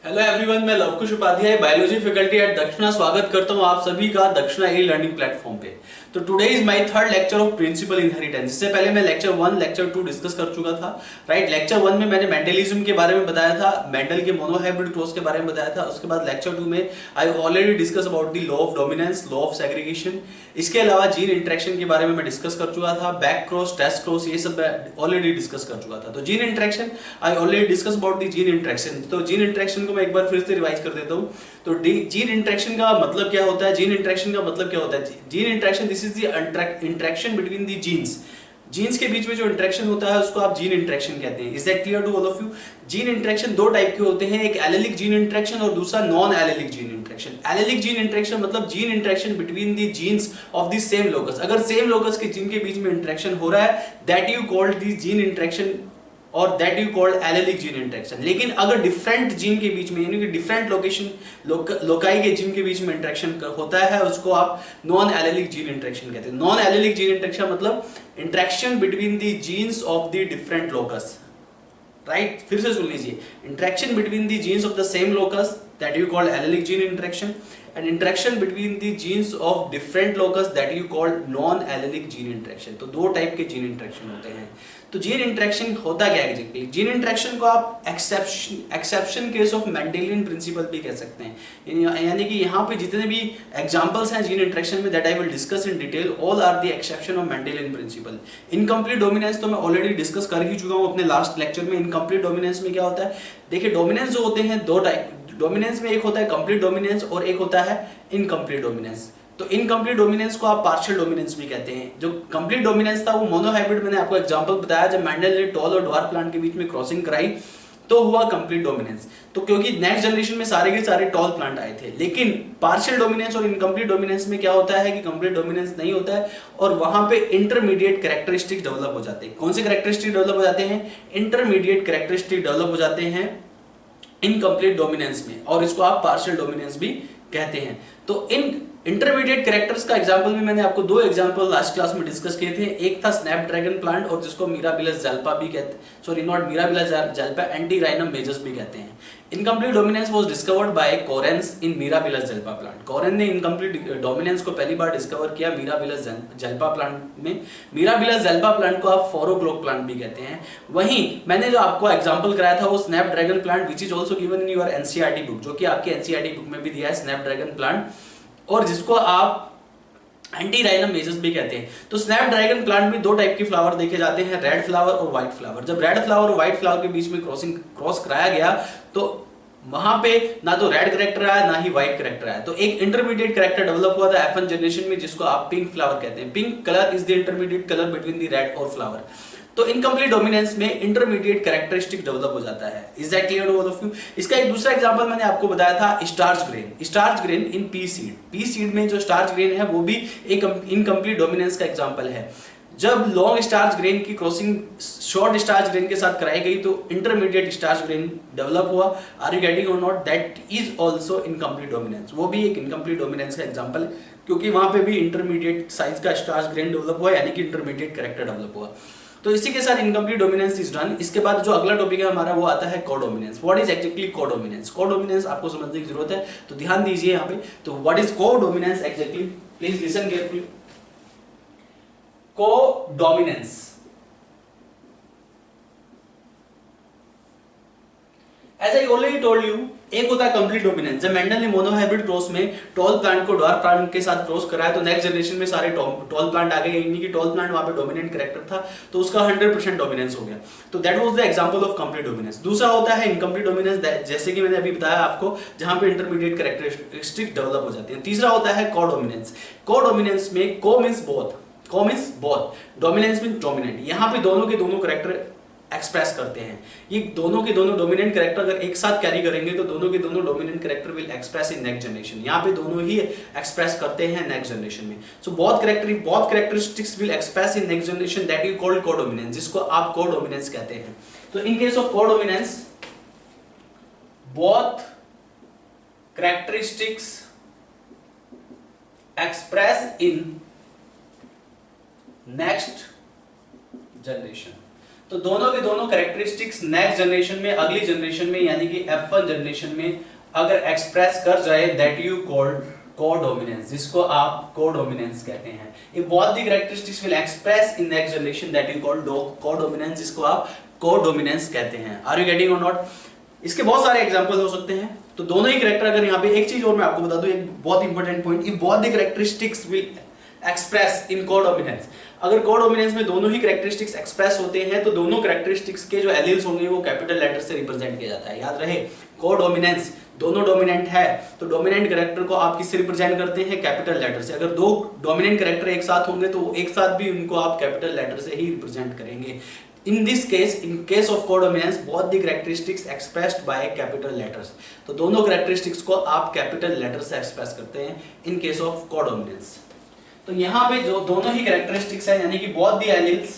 Hello everyone, मैं Lavkush Upadhyay biology faculty at Dakshina स्वागत करता हूं आप सभी का दक्षिणा ई लर्निंग प्लेटफॉर्म पे। तो today is my third lecture of principle inheritance. इससे पहले मैं लेक्चर 1 लेक्चर 2 डिस्कस कर चुका था। राइट, लेक्चर 1 में मैंने मेंडलिज्म के बारे में बताया था, मेंडल के मोनोहाइब्रिड क्रॉस के बारे में बताया था। उसके बाद लेक्चर 2 में I already discuss about the law of dominance, law of segregation. इसके अलावा जीन इंटरेक्शन के बारे में मैं डिस्कस कर चुका था, बैक क्रॉस, टेस्ट क्रॉस, ये सब ऑलरेडी डिस्कस कर चुका था। तो gene interaction I already discuss about the gene interaction. तो जीन इंटरेक्शन को मैं एक बार फिर से रिवाइज कर देता हूं। तो जीन इंटरेक्शन का मतलब क्या होता है? जीन इंटरेक्शन का मतलब क्या होता है? Gene interaction, this is the interaction between the genes. Genes के बीच में जो इंटरेक्शन होता है उसको आप जीन इंटरेक्शन कहते हैं। Is that clear to all of you? Gene interaction दो टाइप के होते हैं, एक एलेलिक जीन इंटरेक्शन और दूसरा non allelic gene interaction. Allelic gene interaction मतलब gene interaction between the genes of the same locus. अगर सेम लोकस के जीन के बीच में इंटरेक्शन हो रहा है, that you called the gene interaction और that you called allelic gene interaction. लेकिन अगर डिफरेंट जीन के बीच में, यानी कि डिफरेंट लोकेशन लोकाई के जीन के बीच में इंटरेक्शन होता है, उसको आप नॉन एलेलिक जीन इंटरेक्शन कहते हैं। नॉन एलेलिक जीन इंटरेक्शन मतलब interaction between the genes of the different locus. Right, फिर से सुन लीजिए, interaction between the genes of the same locus that you called allelic gene interaction, and interaction between the genes of different locus that you called non allelic gene interaction. तो दो type के gene interaction होते हैं। तो gene interaction होता क्या है exactly? Gene interaction को आप exception case of Mendelian principle भी कह सकते हैं। यानी कि यहाँ पे जितने भी एग्जांपल्स हैं जीन इंटरेक्शन में, that I will discuss in detail, all are the exception of Mendelian principle. Incomplete dominance तो मैं ऑलरेडी डिस्कस कर ही चुका हूँ अपने लास्ट लेक्चर में। इनकम्प्लीट डोमिनेंस में क्या होता है? देखिए, डोमिनेंस जो होते हैं दो टाइप। डोमिनेंस में एक होता है कंप्लीट डोमिनेंस और एक होता है इनकम्प्लीट डोमिनेंस। तो इनकम्प्लीट डोमिनेंस को आप पार्शियल डोमिनेंस भी कहते हैं। जो कंप्लीट डोमिनेंस था वो मोनोहाइब्रिड, मैंने आपको एग्जांपल बताया, जब मेंडल ने टॉल और ड्वार्फ प्लांट के बीच में क्रॉसिंग कराई तो हुआ कंप्लीट डोमिनेंस। तो क्योंकि नेक्स्ट जनरेशन में सारे के सारे टॉल प्लांट आए थे। लेकिन पार्शियल डोमिनेंस और इनकम्प्लीट डोमिनेंस में क्या होता है कि कंप्लीट डोमिनेंस नहीं होता है और वहां पे इंटरमीडिएट कैरेक्टरिस्टिक डेवलप हो जाते हैं। कौन से कैरेक्टरिस्टिक डेवलप हो जाते हैं? इंटरमीडिएट कैरेक्टरिस्टिक डेवलप हो जाते हैं इनकम्प्लीट डोमिनेंस में, और इसको आप पार्शियल डोमिनेंस भी कहते हैं। तो इन इंटरमीडिएट कैरेक्टर्स का एग्जांपल भी मैंने आपको दो एग्जांपल लास्ट क्लास में डिस्कस किए थे। एक था स्नैपड्रैगन प्लांट और जिसको मिराबिलस ज़ैल्पा भी कहते हैं, sorry not Mirabilis jalapa, Antirrhinum majus भी कहते हैं। Incomplete dominance was discovered by Correns in Mirabilis jalapa plant. Correns ने इनकम्प्लीट डोमिनेंस को पहली बार डिस्कवर किया मिराबिलस ज़ैल्पा प्लांट में। मिराबिलस ज़ैल्पा प्लांट को आप 4 o'clock प्लांट भी कहते हैं। वहीं मैंने जो आपको एग्जांपल कराया था वो Snapdragon plant, which is also given in your NCERT book, जो कि आपकी एनसीईआरटी बुक में भी दिया है स्नैपड्रैगन प्लांट, और जिसको आप एंटीराइनम मेजस भी कहते हैं। तो स्नैपड्रैगन प्लांट में दो टाइप के फ्लावर देखे जाते हैं, रेड फ्लावर और व्हाइट फ्लावर। जब रेड फ्लावर और व्हाइट फ्लावर के बीच में क्रॉस कराया गया तो वहां पे ना तो रेड करेक्टर आया ना ही व्हाइट करेक्टर आया। तो एक इंटरमीडिएट करेक्टर डेवलप हुआ था F1 जनरेशन में, जिसको आप पिंक फ्लावर कहते हैं। Pink colour is the intermediate colour between the red और फ्लावर। तो इनकम्प्लीट डोमिनेंस में इंटरमीडिएट कैरेक्टरिस्टिक डेवलप हो जाता है। Is that clear to all of you? इसका एक दूसरा एग्जांपल मैंने आपको बताया था starch grain. Starch grain in pea seed. Pea seed में जो स्टार्च ग्रेन है वो भी एक इनकम्प्लीट डोमिनेंस का एग्जांपल है। जब लॉन्ग स्टार्च ग्रेन की क्रॉसिंग शॉर्ट स्टार्च ग्रेन के साथ कराई गई तो इंटरमीडिएट स्टार्च ग्रेन डेवलप हुआ। आर यू गेटिंग और not? That is also incomplete dominance. वो भी एक इनकम्प्लीट डोमिनेंस का एग्जांपल है, क्योंकि वहां पे भी इंटरमीडिएट साइज का स्टार्च ग्रेन डेवलप हुआ, यानी कि इंटरमीडिएट कैरेक्टर डेवलप हुआ। तो इसी के साथ इनकम्प्लीट डोमिनेंस इज डन। इसके बाद जो अगला टॉपिक है हमारा वो आता है codominance. What is actually codominance? Codominance आपको समझने की जरूरत है, तो ध्यान दीजिए यहाँ पे। तो what is codominance actually? Please listen carefully. Codominance, as I already told you, एक होता है कंप्लीट डोमिनेंस। जब मेंडल ने मोनोहाइब्रिड क्रॉस में टॉल प्लांट को ड्वार्फ प्लांट के साथ क्रॉस कराया तो नेक्स्ट जनरेशन में सारे टॉल प्लांट आ गए, यानी कि टॉल प्लांट वहां पे डोमिनेंट कैरेक्टर था तो उसका 100% डोमिनेंस हो गया। तो that was the example of complete dominance. दूसरा होता है इनकम्प्लीट डोमिनेंस, जैसे कि मैंने अभी बताया आपको, जहां पे इंटरमीडिएट कैरेक्टरिस्टिक डेवलप हो जाते हैं। तीसरा होता है कोडोमिनेंस। कोडोमिनेंस में को मींस बोथ, को means both, dominance means dominant. यहां पे दोनों के दोनों कैरेक्टर एक्सप्रेस करते हैं। ये दोनों के दोनों डोमिनेंट कैरेक्टर अगर एक साथ कैरी करेंगे तो दोनों के दोनों dominant character will express in next generation. यहाँ पे दोनों ही एक्सप्रेस करते हैं नेक्स्ट जनरेशन में। So both characteristics will express in next generation, that you called codominance, जिसको आप कोडोमिनेंस कहते हैं। तो इन case of codominance, both characteristics express in next generation. तो दोनों के दोनों कैरेक्टरिस्टिक्स नेक्स्ट जनरेशन में, अगली जनरेशन में यानी कि F1 जनरेशन में अगर एक्सप्रेस कर जाए दैट यू कॉल्ड कोडोमिनेंस, जिसको आप कोडोमिनेंस कहते हैं। If both the characteristics will express in next generation that you call codominance, जिसको आप कोडोमिनेंस कहते हैं। Are you getting or not? इसके बहुत सारे एग्जांपल हो सकते हैं। तो दोनों ही कैरेक्टर, अगर यहाँ पे एक चीज और मैं आपको बता दूं, एक बहुत important point, if both the characteristics will express in codominance, अगर कोडोमिनेंस में दोनों ही कैरेक्टरिस्टिक्स एक्सप्रेस होते हैं तो दोनों कैरेक्टरिस्टिक्स के जो एलील्स होंगे वो कैपिटल लेटर से रिप्रेजेंट किया जाता है। याद रहे, कोडोमिनेंस, दोनों डोमिनेंट है तो डोमिनेंट कैरेक्टर को आप किससे रिप्रेजेंट करते हैं? कैपिटल लेटर से। अगर दो डोमिनेंट कैरेक्टर एक साथ होंगे तो एक साथ भी उनको आप कैपिटल लेटर से ही रिप्रेजेंट करेंगे। In this case, in case of codominance, both the characteristics expressed by capital letters. तो दोनों characteristics को आप capital letter से express करते हैं in case of codominance। तो यहाँ पे जो दोनों ही characteristics है, यानी कि both the alleles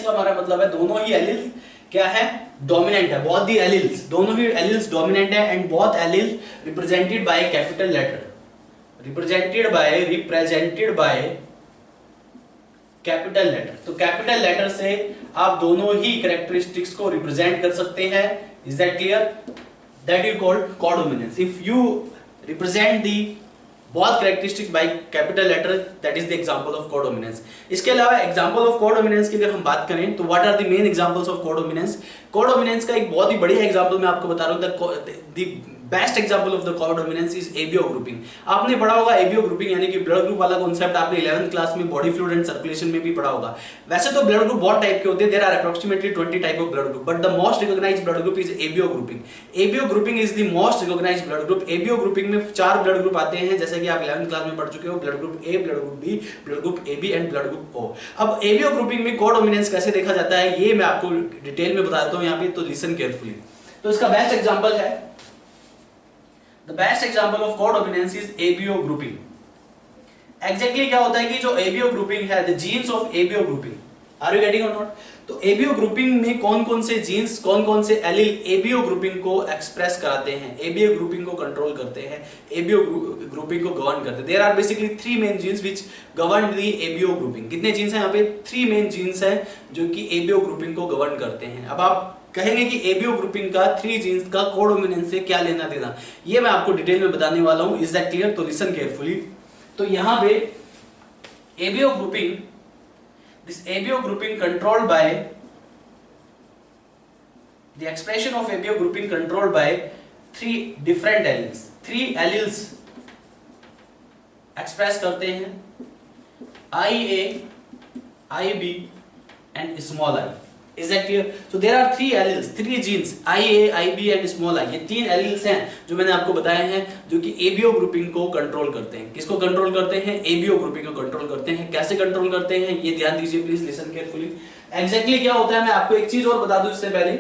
का हमारा मतलब है दोनों ही alleles क्या है? डोमिनेंट है। both the alleles, दोनों ही alleles डोमिनेंट है and both alleles represented by capital letter, represented by capital letter. तो कैपिटल लेटर से आप दोनों ही कैरेक्टरिस्टिक्स को रिप्रेजेंट कर सकते हैं। Is that clear? That you called codominance. If you represent the both characteristics by capital letter, that is the example of codominance। इसके अलावा example of codominance की अगर हम बात करें तो what are the main examples of codominance? codominance का एक बहुत ही बढ़िया एग्जांपल मैं आपको बता रहा हूँ। the best example of the codominance is ABO grouping. आपने पढ़ा होगा एबीओ ग्रुपिंग यानी कि ब्लड ग्रुप वाला कॉन्सेप्ट आपने 11th क्लास में बॉडी फ्लूइड एंड सर्कुलेशन में भी पढ़ा होगा। वैसे तो ब्लड ग्रुप बहुत टाइप के होते हैं, there are approximately 20 type of blood group, but the most recognised blood group is ABO grouping. ABO grouping is the most recognised blood group. ABO grouping में 4 ब्लड ग्रुप आते हैं, जैसे कि आप 11th क्लास में पढ़ चुके हो, blood group A, blood group B, blood group AB and blood group O. अब एबीओ ग्रुपिंग में कोडोमिनेंस कैसे देखा जाता है ये मैं आपको डिटेल में बताता हूं यहाँ पे, तो लिसन केयरफुली। तो इसका बेस्ट एग्जांपल है, the best example of codominance is ABO grouping। Exactly क्या होता है कि जो ABO grouping है, the genes of ABO grouping, are you getting or not? तो ABO grouping में कौन-कौन से genes, कौन-कौन से एलील ABO grouping को एक्सप्रेस कराते हैं, ABO grouping को कंट्रोल करते हैं, ABO grouping को गवर्न करते हैं। There are basically 3 main genes which govern the ABO grouping। कितने genes हैं यहाँ पे? 3 main genes हैं जो कि ABO grouping को गवर्न करते हैं। अब आप कहेंगे कि एबीओ ग्रुपिंग का 3 जीन्स का कोडोमिनेंस से क्या लेना देना, ये मैं आपको डिटेल में बताने वाला हूं। Is that clear? तो लिसन केयरफुली। तो यहां पे ABO grouping, this ABO grouping controlled by the expression of ABO grouping controlled by 3 different alleles. 3 alleles express करते हैं, IA, IB and small I. Is that clear? So there are 3 alleles, 3 genes, IA, IB and small i। ये 3 alleles हैं जो मैंने आपको बताए हैं जो कि ABO ग्रुपिंग को कंट्रोल करते हैं। किसको कंट्रोल करते हैं? ABO ग्रुपिंग को कंट्रोल करते हैं। कैसे कंट्रोल करते हैं ये ध्यान दीजिए प्लीज, लिसन केयरफुली। एग्जैक्टली क्या होता है मैं आपको एक चीज और बता दूं इससे पहले,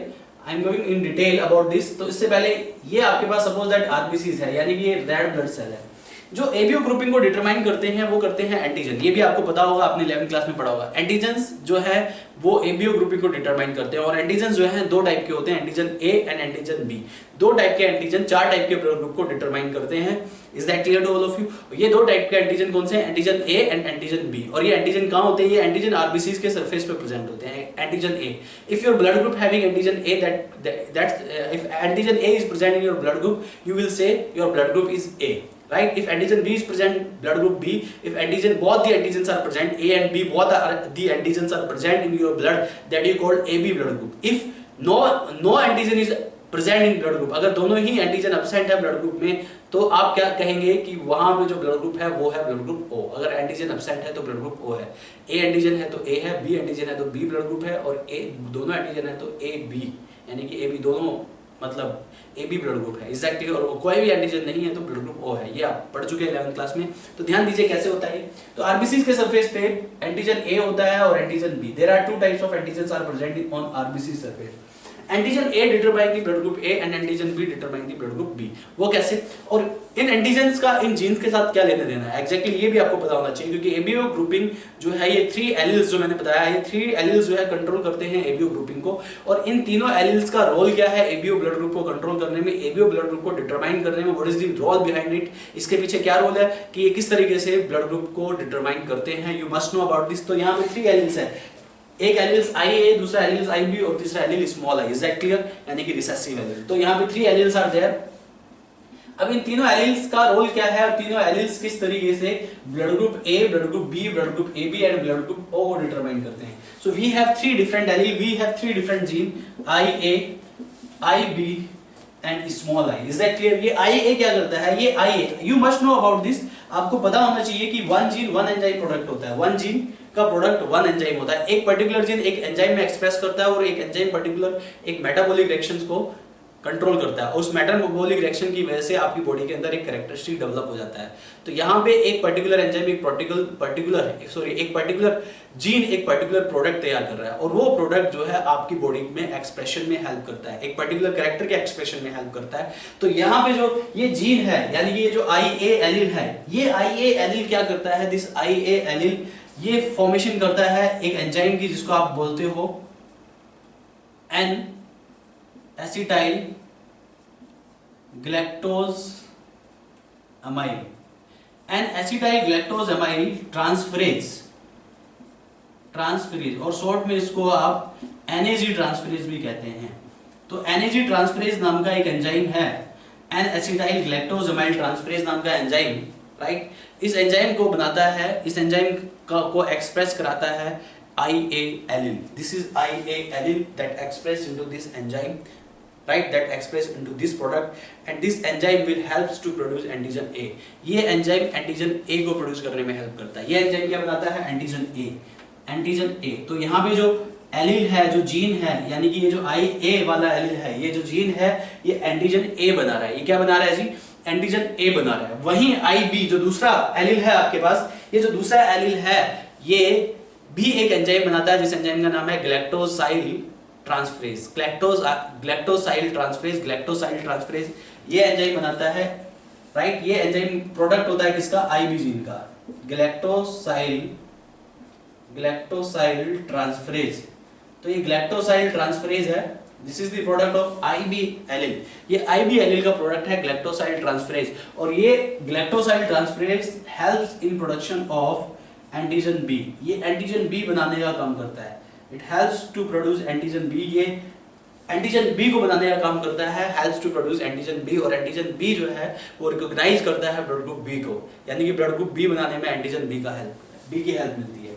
I am going in detail about this. तो इससे पहले ये आपके पास सपोज दैट आरबीसीज है, यानी कि ये रेड ब्लड सेल है। जो एबीओ ग्रुपिंग को डिटरमाइन करते हैं वो करते हैं एंटीजन। ये भी आपको पता होगा, आपने 11th क्लास में पढ़ा होगा। एंटीजन्स जो है वो एबीओ ग्रुपिंग को डिटरमाइन करते हैं, और एंटीजन जो है 2 टाइप के होते हैं, antigen A and antigen B. 2 type के एंटीजन 4 टाइप के ब्लड ग्रुप को डिटरमाइन करते हैं। Is that clear to all of you? ये 2 टाइप के एंटीजन कौन से हैं? Antigen A and antigen B. और ये एंटीजन कहां होते हैं? ये एंटीजन आरबीसीज के सरफेस पे प्रेजेंट होते हैं। Antigen A, if your blood group having antigen A, that if antigen A is present in your blood group, you will say your blood group is a, right? If antigen B is present, blood group B. If both the antigens are present, A and B, both the antigens are present in your blood, that is called AB blood group। If no antigen is present in blood group, अगर दोनों ही antigen absent है blood group में, तो आप क्या कहेंगे कि वहां पे जो ब्लड ग्रुप है वो है ब्लड ग्रुप O। अगर एंटीजन एब्सेंट है तो ब्लड ग्रुप O है। A एंटीजन है तो A है, B एंटीजन है तो B ब्लड ग्रुप है, और A दोनों एंटीजन है तो AB, यानी कि AB दोनों मतलब AB ब्लड ग्रुप है। एग्जैक्टली। और कोई भी एंटीजन नहीं है तो ब्लड ग्रुप O है। ये आप पढ़ चुके हैं 11th क्लास में। तो ध्यान दीजिए कैसे होता है। तो आरबीसी के सरफेस पे एंटीजन A होता है और antigen B। There are 2 types of antigens are present on RBC surface. Antigen A determine the blood group A and antigen B determine the blood group B। वो कैसे? और इन antigens का इन jeans के साथ क्या लेना देना है, एग्जैक्टली ये भी आपको पता होना चाहिए, क्योंकि एबीओ ग्रुपिंग जो है ये 3 एलील्स जो मैंने बताया, ये 3 एलील्स जो है कंट्रोल करते हैं एबीओ ग्रुपिंग को। और इन तीनों एलील्स का रोल क्या है एबीओ ब्लड ग्रुप को कंट्रोल करने में, एबीओ ब्लड ग्रुप को डिटरमाइन करने में? What is the role behind it? इसके पीछे क्या रोल है कि ये किस तरीके से ब्लड ग्रुप को डिटरमाइन करते हैं? You must know about this. तो यहाँ पे 3 एलील्स हैं, एक एलिल्स IA, दूसरा एलिल्स IB और तीसरा allele small i। Is that clear? यानी कि रिसेसिव एलिल। तो यहाँ पे 3 एलिल्स आर देयर। अब इन तीनों एलिल्स का रोल क्या है और तीनों एलिल्स किस तरीके से blood group A, blood group B, blood group AB and blood group O को डिटरमाइन करते हैं। So we have 3 different allele, we have 3 different gene IA, IB and small i। Is that clear? ये IA क्या करता है? ये IA, you must know about this. आपको पता होना चाहिए कि one gene one enzyme product होता है। वन जीन का प्रोडक्ट वन एंजाइम होता है। एक पर्टिकुलर जीन एक एंजाइम में एक्सप्रेस करता है और एक एंजाइम पर्टिकुलर एक मेटाबॉलिक रिएक्शंस को कंट्रोल करता है। उस मेटाबॉलिक रिएक्शन की वजह से आपकी बॉडी के अंदर एक कैरेक्टरिस्टिक डेवलप हो जाता है। तो यहाँ पे एक पर्टिकुलर एंजाइम एक पर्टिकुलर जीन एक पर्टिकुलर प्रोडक्ट तैयार कर रहा है और वो प्रोडक्ट जो है आपकी बॉडी में एक्सप्रेशन में हेल्प करता है, एक पर्टिकुलर कैरेक्टर के एक्सप्रेशन में हेल्प करता है। तो यहाँ पे जो ये जीन है यानी कि ये जो IA एलील है, ये IA एलील क्या करता है? दिस IA एलील ये फॉर्मेशन करता है एक एंजाइम की जिसको आप बोलते हो N acetyl galactose amyl, N acetyl galactose amyl transferase और शॉर्ट में इसको आप NAG ट्रांसफरेज भी कहते हैं। तो NAG ट्रांसफरेज नाम का एक एंजाइम है, N acetyl galactose amyl transferase नाम का एंजाइम, राइट? इस एंजाइम को बनाता है, इस एंजाइम को एक्सप्रेस कराता है IA allele. This is IA allele that express into this enzyme, right, that express into this product and this enzyme will helps to produce antigen A। ये enzyme antigen A को produce करने में help करता है। ये enzyme क्या बनाता है? Antigen A। तो यहाँ पे जो एलील है, जो जीन है, यानी कि ये जो IA वाला एलील है, ये जो जीन है ये एंटीजन A बना रहा है। ये क्या बना रहा है जी? एंटीजन A बना रहा है। वहीं IB जो दूसरा एलील है आपके पास, ये जो दूसरा एलील है ये भी एक एंजाइम बनाता है जिस एंजाइम का नाम है ग्लैक्टोसाइल ट्रांसफरेज। ग्लैक्टोसाइल ट्रांसफरेज ये एंजाइम बनाता है, राइट? ये एंजाइम प्रोडक्ट होता है किसका? IB जीन का, ग्लैक्टोसाइल ट्रांसफरेज। तो ये ग्लैक्टोसाइल ट्रांसफरेज है, this is the product of IB allele. ये IB एलील का प्रोडक्ट है ग्लैक्टोसाइल ट्रांसफरेज और ये galactosyl transferase helps in production of antigen B। ये एंटीजन B बनाने का काम करता है। It helps to produce antigen B। ये एंटीजन B को बनाने का काम करता है, helps to produce antigen B और एंटीजन B जो है वो रिकॉग्नाइज करता है ब्लड ग्रुप B को, यानी कि ब्लड ग्रुप B बनाने में एंटीजन B की हेल्प मिलती है।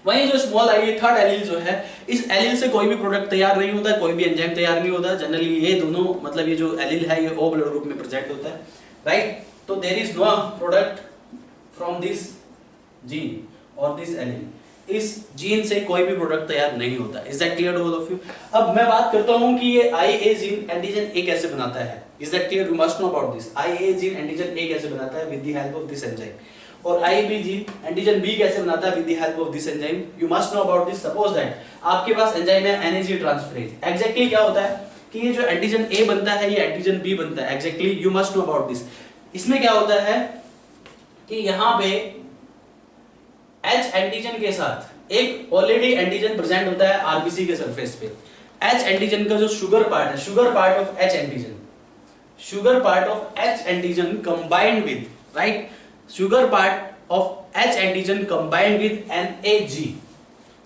वहीं जो स्मॉल i थर्ड एलील जो है, इस एलील से कोई भी प्रोडक्ट तैयार नहीं होता, कोई भी एंजाइम तैयार नहीं होता। जनरली ये दोनों मतलब ये जो एलील है ये O ब्लड ग्रुप में प्रेजेंट होता है, राइट? तो there is no product from this gene और दिस एलील। इस जीन से कोई भी प्रोडक्ट तैयार नहीं होता। Is that clear to all of you? अब मैं बात करता हूं कि ये IA जीन एंटीजन A कैसे बनाता है। Is that clear? You must know about this. IA gene antigen A कैसे बनाता है? With the help of this enzyme. और IB जीन एंटीजन B कैसे बनाता है? With the help of this enzyme. You must know about this. Suppose that आपके पास enzyme है NAG transferase. Exactly क्या होता है कि ये जो एंटीजन A बनता है ये एंटीजन B बनता है। Exactly you must know about this. इसमें क्या होता है कि यहाँ पे H एंटीजन के साथ एक ऑलरेडी एंटीजन प्रेजेंट होता है RBC के सरफेस पे। H एंटीजन का जो शुगर पार्ट है, sugar part of H antigen combined with, right? Sugar part of H antigen combined with NAG।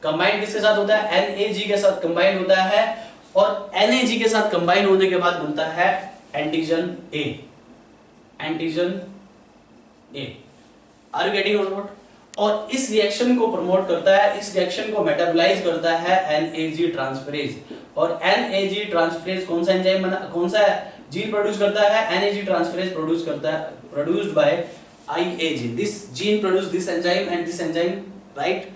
Combined किसके साथ होता है? NAG के साथ कंबाइंड होता है और NAG के साथ कंबाइन होने के बाद बनता है antigen A। Are you getting और नॉट? और इस रिएक्शन को प्रमोट करता है, इस रिएक्शन को मेटाबोलाइज करता है NAG ट्रांसफरेज। और NAG ट्रांसफरेज कौन सा एंजाइम बना, कौन सा जीन प्रोड्यूस करता है? NAG ट्रांसफरेज प्रोड्यूस करता है, produced by IA gene. This gene produce this enzyme and this enzyme, right,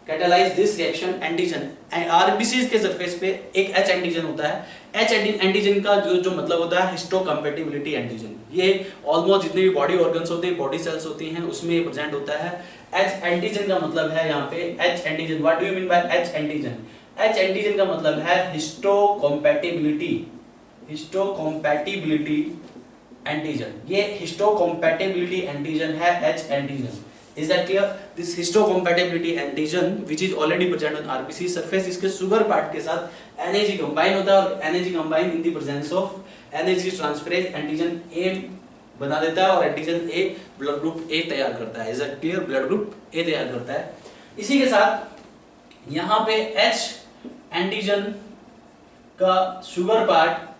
catalyse this reaction antigen. RBC के सरफेस पे एक H एंटीजन होता है। H एंटीजन का जो मतलब होता है हिस्टोकम्पैटिबिलिटी एंटीजन। ये ऑलमोस्ट जितने भी बॉडी ऑर्गन्स होते हैं, बॉडी सेल्स होती हैं, उसमें ये प्रेजेंट होता है। H एंटीजन का मतलब है यहाँ पे H antigen. What do you mean by H antigen? H antigen का मतलब है हिस्टोकम्पैटिबिलिटी एंटीजन। ये हिस्टोकम्पैटिबिलिटी एंटीजन है H antigen. Is that clear? This histocompatibility antigen which is already present on RBC surface, इसके सुगर पार्ट के साथ NAG combine होता है और NAG combine in the presence of NAG transferase antigen A बना देता है और antigen A blood group A तैयार करता है। Is that clear? Blood group A तैयार करता है। इसी के साथ यहां पे H एंटीजन का शुगर पार्ट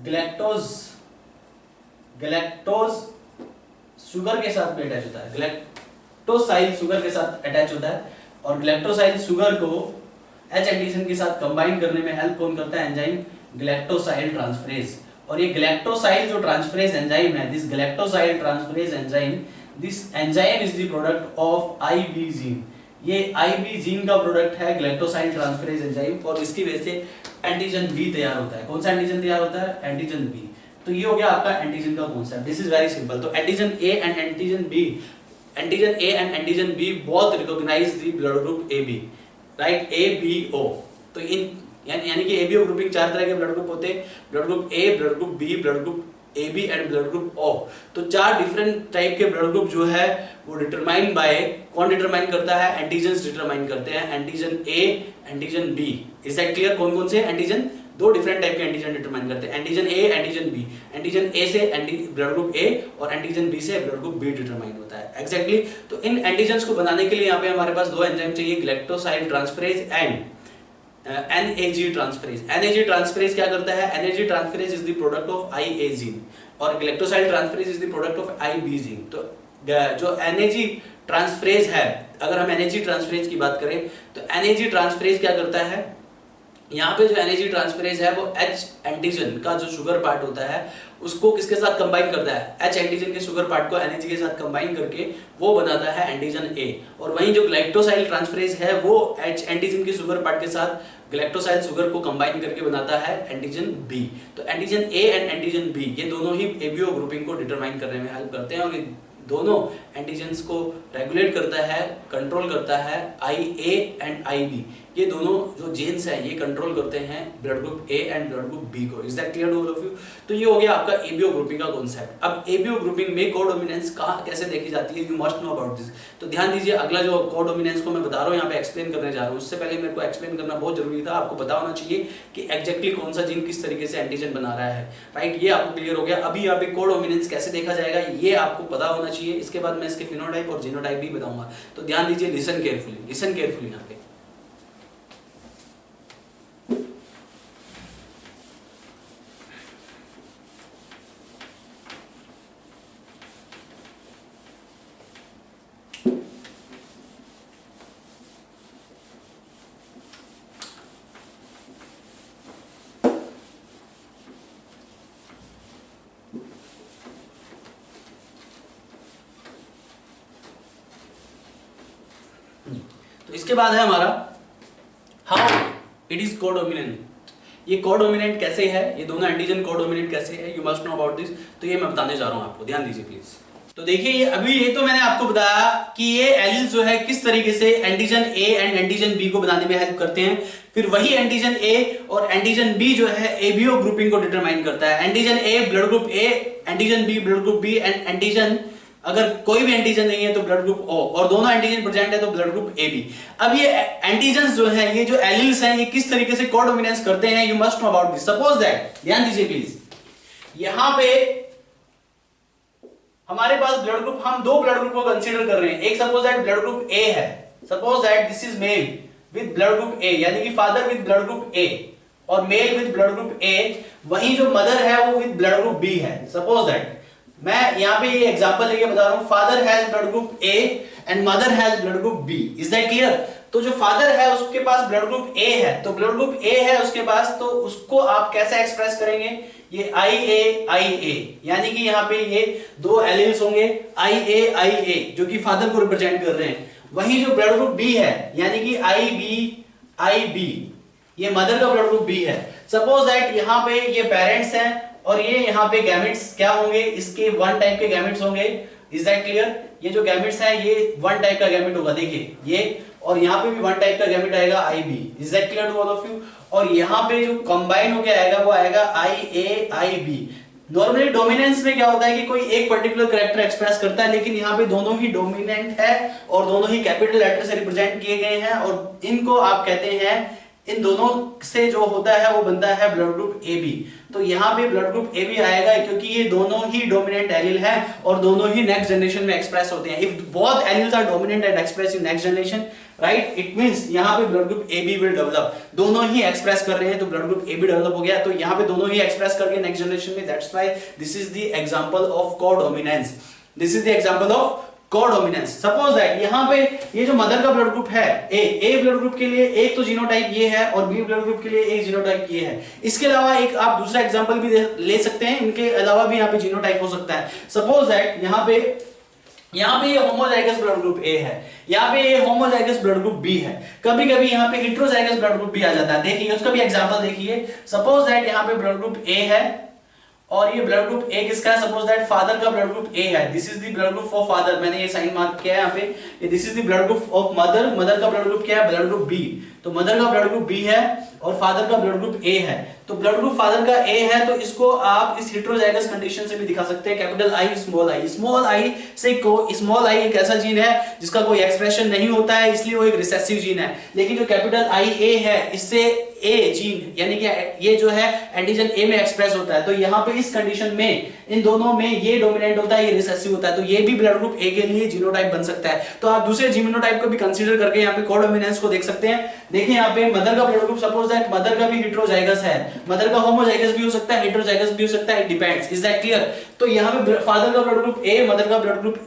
गैलेक्टोज शुगर के साथ में अटैच होता है, गैलेक्टोसाइल शुगर के साथ अटैच होता है, और गैलेक्टोसाइल शुगर को H एंटीजन के साथ कंबाइन करने में हेल्प कौन करता है? Enzyme galactosyl transferase. और ये गैलेक्टोसाइल जो ट्रांसफरेज एंजाइम है, this galactosyl transferase enzyme, this enzyme is the product of IB gene. ये आईबी जीन का प्रोडक्ट है गैलेक्टोसाइल ट्रांसफरेज एंजाइम, और इसकी वजह से एंटीजन बी तैयार होता है। कौन सा एंटीजन तैयार होता है? Antigen B. तो ये हो गया आपका एंटीजन का concept. This is very simple. तो antigen A and antigen B both recognize the blood group A B, right? A B O. तो इन यानी कि एबीओ ग्रुपिंग 4 तरह के ब्लड ग्रुप होते हैं, blood group A, blood group B, blood group A B and blood group O. तो 4 different type के ब्लड ग्रुप जो है वो डिटरमाइन बाय, कौन डिटरमाइन करता है? एंटीजन्स डिटरमाइन करते हैं, antigen A, antigen B. Is that clear? कौन कौन से एंटीजन? 2 डिफरेंट टाइप के एंटीजन डिटरमाइन करते हैं, antigen A, antigen B. Antigen A से ब्लड ग्रुप ए और एंटीजन बी से ब्लड ग्रुप बी डिटरमाइन होता है। एग्जैक्टली। तो इन एंटीजन्स को बनाने के लिए यहाँ पे हमारे पास 2 एंजाइम चाहिए, galactosyl transferase and NAG transferase. NAG transferase क्या करता है? NAG transferase is the product of IA gene और galactosyl transferase is the product of IB gene. तो जो NAG ट्रांसफरेज है, अगर हम NAG ट्रांसफरेज की बात करें तो NAG ट्रांसफरेज क्या करता है? यहाँ पे जो NAG ट्रांसफरेज है वो H एंटीजन का जो शुगर पार्ट होता है उसको किसके साथ कंबाइन करता है? H एंटीजन के शुगर पार्ट को NAG के साथ कंबाइन करके वो बनाता है एंटीजन A। और वहीं जो ग्लाइकोसाइल ट्रांसफरेज है वो H एंटीजन के शुगर पार्ट के साथ ग्लाइकोसाइल शुगर को कंबाइन करके बनाता है एंटीजन B। तो antigen A and antigen B ये दोनों ही एबीओ ग्रुपिंग को डिटरमाइन करने में हेल्प करते हैं, और ये दोनों एंटीजन्स को रेगुलेट करता है, कंट्रोल करता है IA एंड IB। ये दोनों जो जीन्स हैं ये कंट्रोल करते हैं blood group A and blood group B को। Is that clear to all of you? तो ये हो गया आपका एबीओ ग्रुपिंग का कॉन्सेप्ट। अब एबीओ ग्रुपिंग में कोडोमिनेंस कहाँ कैसे देखी जाती है? You must know about this. तो ध्यान दीजिए, अगला जो कोडोमिनेंस को मैं बता रहा हूँ यहाँ पे एक्सप्लेन करने जा रहा हूँ, उससे पहले मेरे को एक्सप्लेन करना बहुत जरूरी था। आपको पता होना चाहिए कि एग्जैक्टली कौन सा जीन किस तरीके से एंटीजन बना रहा है, राइट? ये आपको क्लियर हो गया। अभी यहाँ पे कोडोमिनेंस कैसे देखा जाएगा ये आपको पता होना चाहिए। इसके बाद मैं इसके फिनोटाइप और जीनोटाइप भी बताऊंगा। तो ध्यान दीजिए, लिसन केयरफुली यहाँ पे। तो इसके बाद है हमारा हाउ इट इज कोडोमिनेंट। ये कोडोमिनेंट कैसे है, ये दोनों एंटीजन कोडोमिनेंट कैसे है, you must know about this. तो ये मैं बताने जा रहा हूं आपको, ध्यान दीजिए प्लीज। तो देखिए ये अभी ये तो मैंने आपको बताया कि ये एलील्स जो है किस तरीके से antigen A and antigen B को बनाने में हेल्प करते हैं। फिर वही एंटीजन ए और एंटीजन बी जो है एबीओ ग्रुपिंग को डिटरमाइन करता है। Antigen A blood group A, antigen B blood group B, and antigen अगर कोई भी एंटीजन नहीं है तो ब्लड ग्रुप ओ, और दोनों एंटीजन प्रेजेंट है तो ब्लड ग्रुप ए बी। अब ये एंटीजन्स जो है, ये जो एलील्स हैं, ये किस तरीके से कोडोमिनेंस करते हैं, you must know about this. Suppose that, ध्यान दीजिए प्लीज, यहां पे हमारे पास ब्लड ग्रुप, हम 2 ब्लड ग्रुप को कंसीडर कर रहे हैं। एक suppose that blood group A है, suppose that this is male with blood group A, यानी कि father with blood group A और male with blood group A. वहीं जो मदर है वो विद ब्लड ग्रुप बी है। सपोज दैट मैं यहाँ पे ये एग्जांपल लेके बता रहा हूँ, father has blood group A and mother has blood group B. Is that clear? तो जो फादर है उसके पास ब्लड ग्रुप ए है, तो ब्लड ग्रुप ए है उसके पास, तो उसको आप कैसे एक्सप्रेस करेंगे? ये IA, यानी कि यहाँ पे ये 2 एलील्स होंगे IA जो कि फादर को रिप्रेजेंट कर रहे हैं। वहीं जो ब्लड ग्रुप बी है यानी कि IB, ये मदर का ब्लड ग्रुप बी है। सपोज दैट यहाँ पे ये पेरेंट्स हैं और ये यहाँ पे गैमेट्स क्या होंगे, इसके 1 टाइप के गैमेट्स होंगे। Is that clear? ये जो गैमेट्स है ये 1 टाइप का गैमेट होगा, देखिए ये, और यहाँ पे भी 1 टाइप का गैमेट आएगा IB। Is that clear to all of you? और यहाँ पे जो कंबाइन होके आएगा वो आएगा IA, IB। नॉर्मली डोमिनेंस में क्या होता है कि कोई एक पर्टिकुलर कैरेक्टर एक्सप्रेस करता है, लेकिन यहाँ पे दोनों ही डोमिनेंट है और दोनों ही कैपिटल लेटर से रिप्रेजेंट किए गए हैं, और इनको आप कहते हैं इन दोनों से जो होता है वो बनता है ब्लड ग्रुप ए बी। तो यहाँ पे ब्लड ग्रुप ए बी आएगा क्योंकि ये दोनों ही डोमिनेंट एलील हैं और दोनों ही नेक्स्ट जनरेशन में एक्सप्रेस होते हैं। If both alleles are dominant and express in next generation, right, it means यहाँ पे blood group A B will develop. दोनों ही एक्सप्रेस कर रहे हैं तो blood group A B develop हो गया। तो यहाँ पे दोनों ही एक्सप्रेस करके नेक्स्ट जनरेशन में, that's why this is the example of codominance. This is the example of codominance. Suppose that यहाँ पे ये जो मदर का ब्लड ग्रुप है ए ब्लड ग्रुप के लिए एक तो जीनोटाइप ये है और बी ब्लड ग्रुप के लिए एक जीनोटाइप ये है। इसके अलावा एक आप दूसरा एग्जांपल भी ले सकते हैं, इनके अलावा भी यहाँ पे जीनोटाइप हो सकता है। सपोज दैट यहाँ पे ये होमोजाइगस ब्लड ग्रुप ए है, यहाँ पे ये होमोजाइगस ब्लड ग्रुप बी है, कभी कभी यहाँ पे हेटेरोजाइगस ब्लड ग्रुप भी आ जाता है। देखिए उसका भी एग्जांपल देखिए। सपोज दैट यहाँ पे ब्लड ग्रुप ए है और ये ब्लड ग्रुप ए किसका है? सपोज दैट फादर का ब्लड ग्रुप ए है, this is the blood group for father, मैंने ये साइन मार्क किया है यहाँ पे। This is the blood group of mother, mother का ब्लड ग्रुप क्या है? Blood group B. तो मदर का ब्लड ग्रुप बी है और फादर का ब्लड ग्रुप ए है। तो ब्लड ग्रुप फादर का ए है तो इसको आप इस हेटेरोजाइगस कंडीशन से भी दिखा सकते हैं, capital I small I. Small I से को स्मॉल आई एक ऐसा जीन है जिसका कोई एक्सप्रेशन नहीं होता है, इसलिए वो एक रिसेसिव जीन है। लेकिन जो कैपिटल आई ए है इससे ए जीन यानी कि ये जो है एंटीजन ए में एक्सप्रेस होता है। तो यहाँ पे इस कंडीशन में इन दोनों में ये डोमिनेंट होता है, ये रिसेसिव होता है, तो ये भी ब्लड ग्रुप ए के लिए जीनोटाइप बन सकता है। तो आप दूसरे जीनोटाइप को भी कंसीडर करके यहाँ पे कोडोमिनेंस को देख सकते हैं। देखिए यहाँ पे मदर का blood group, suppose that mother का भी हेटेरोजाइगस है, मदर का होमोजाइगस भी हो सकता है, हेटेरोजाइगस भी हो सकता है, it depends. Is that clear? तो यहाँ पे फादर का ब्लड ग्रुप ए, मदर का ब्लड ग्रुप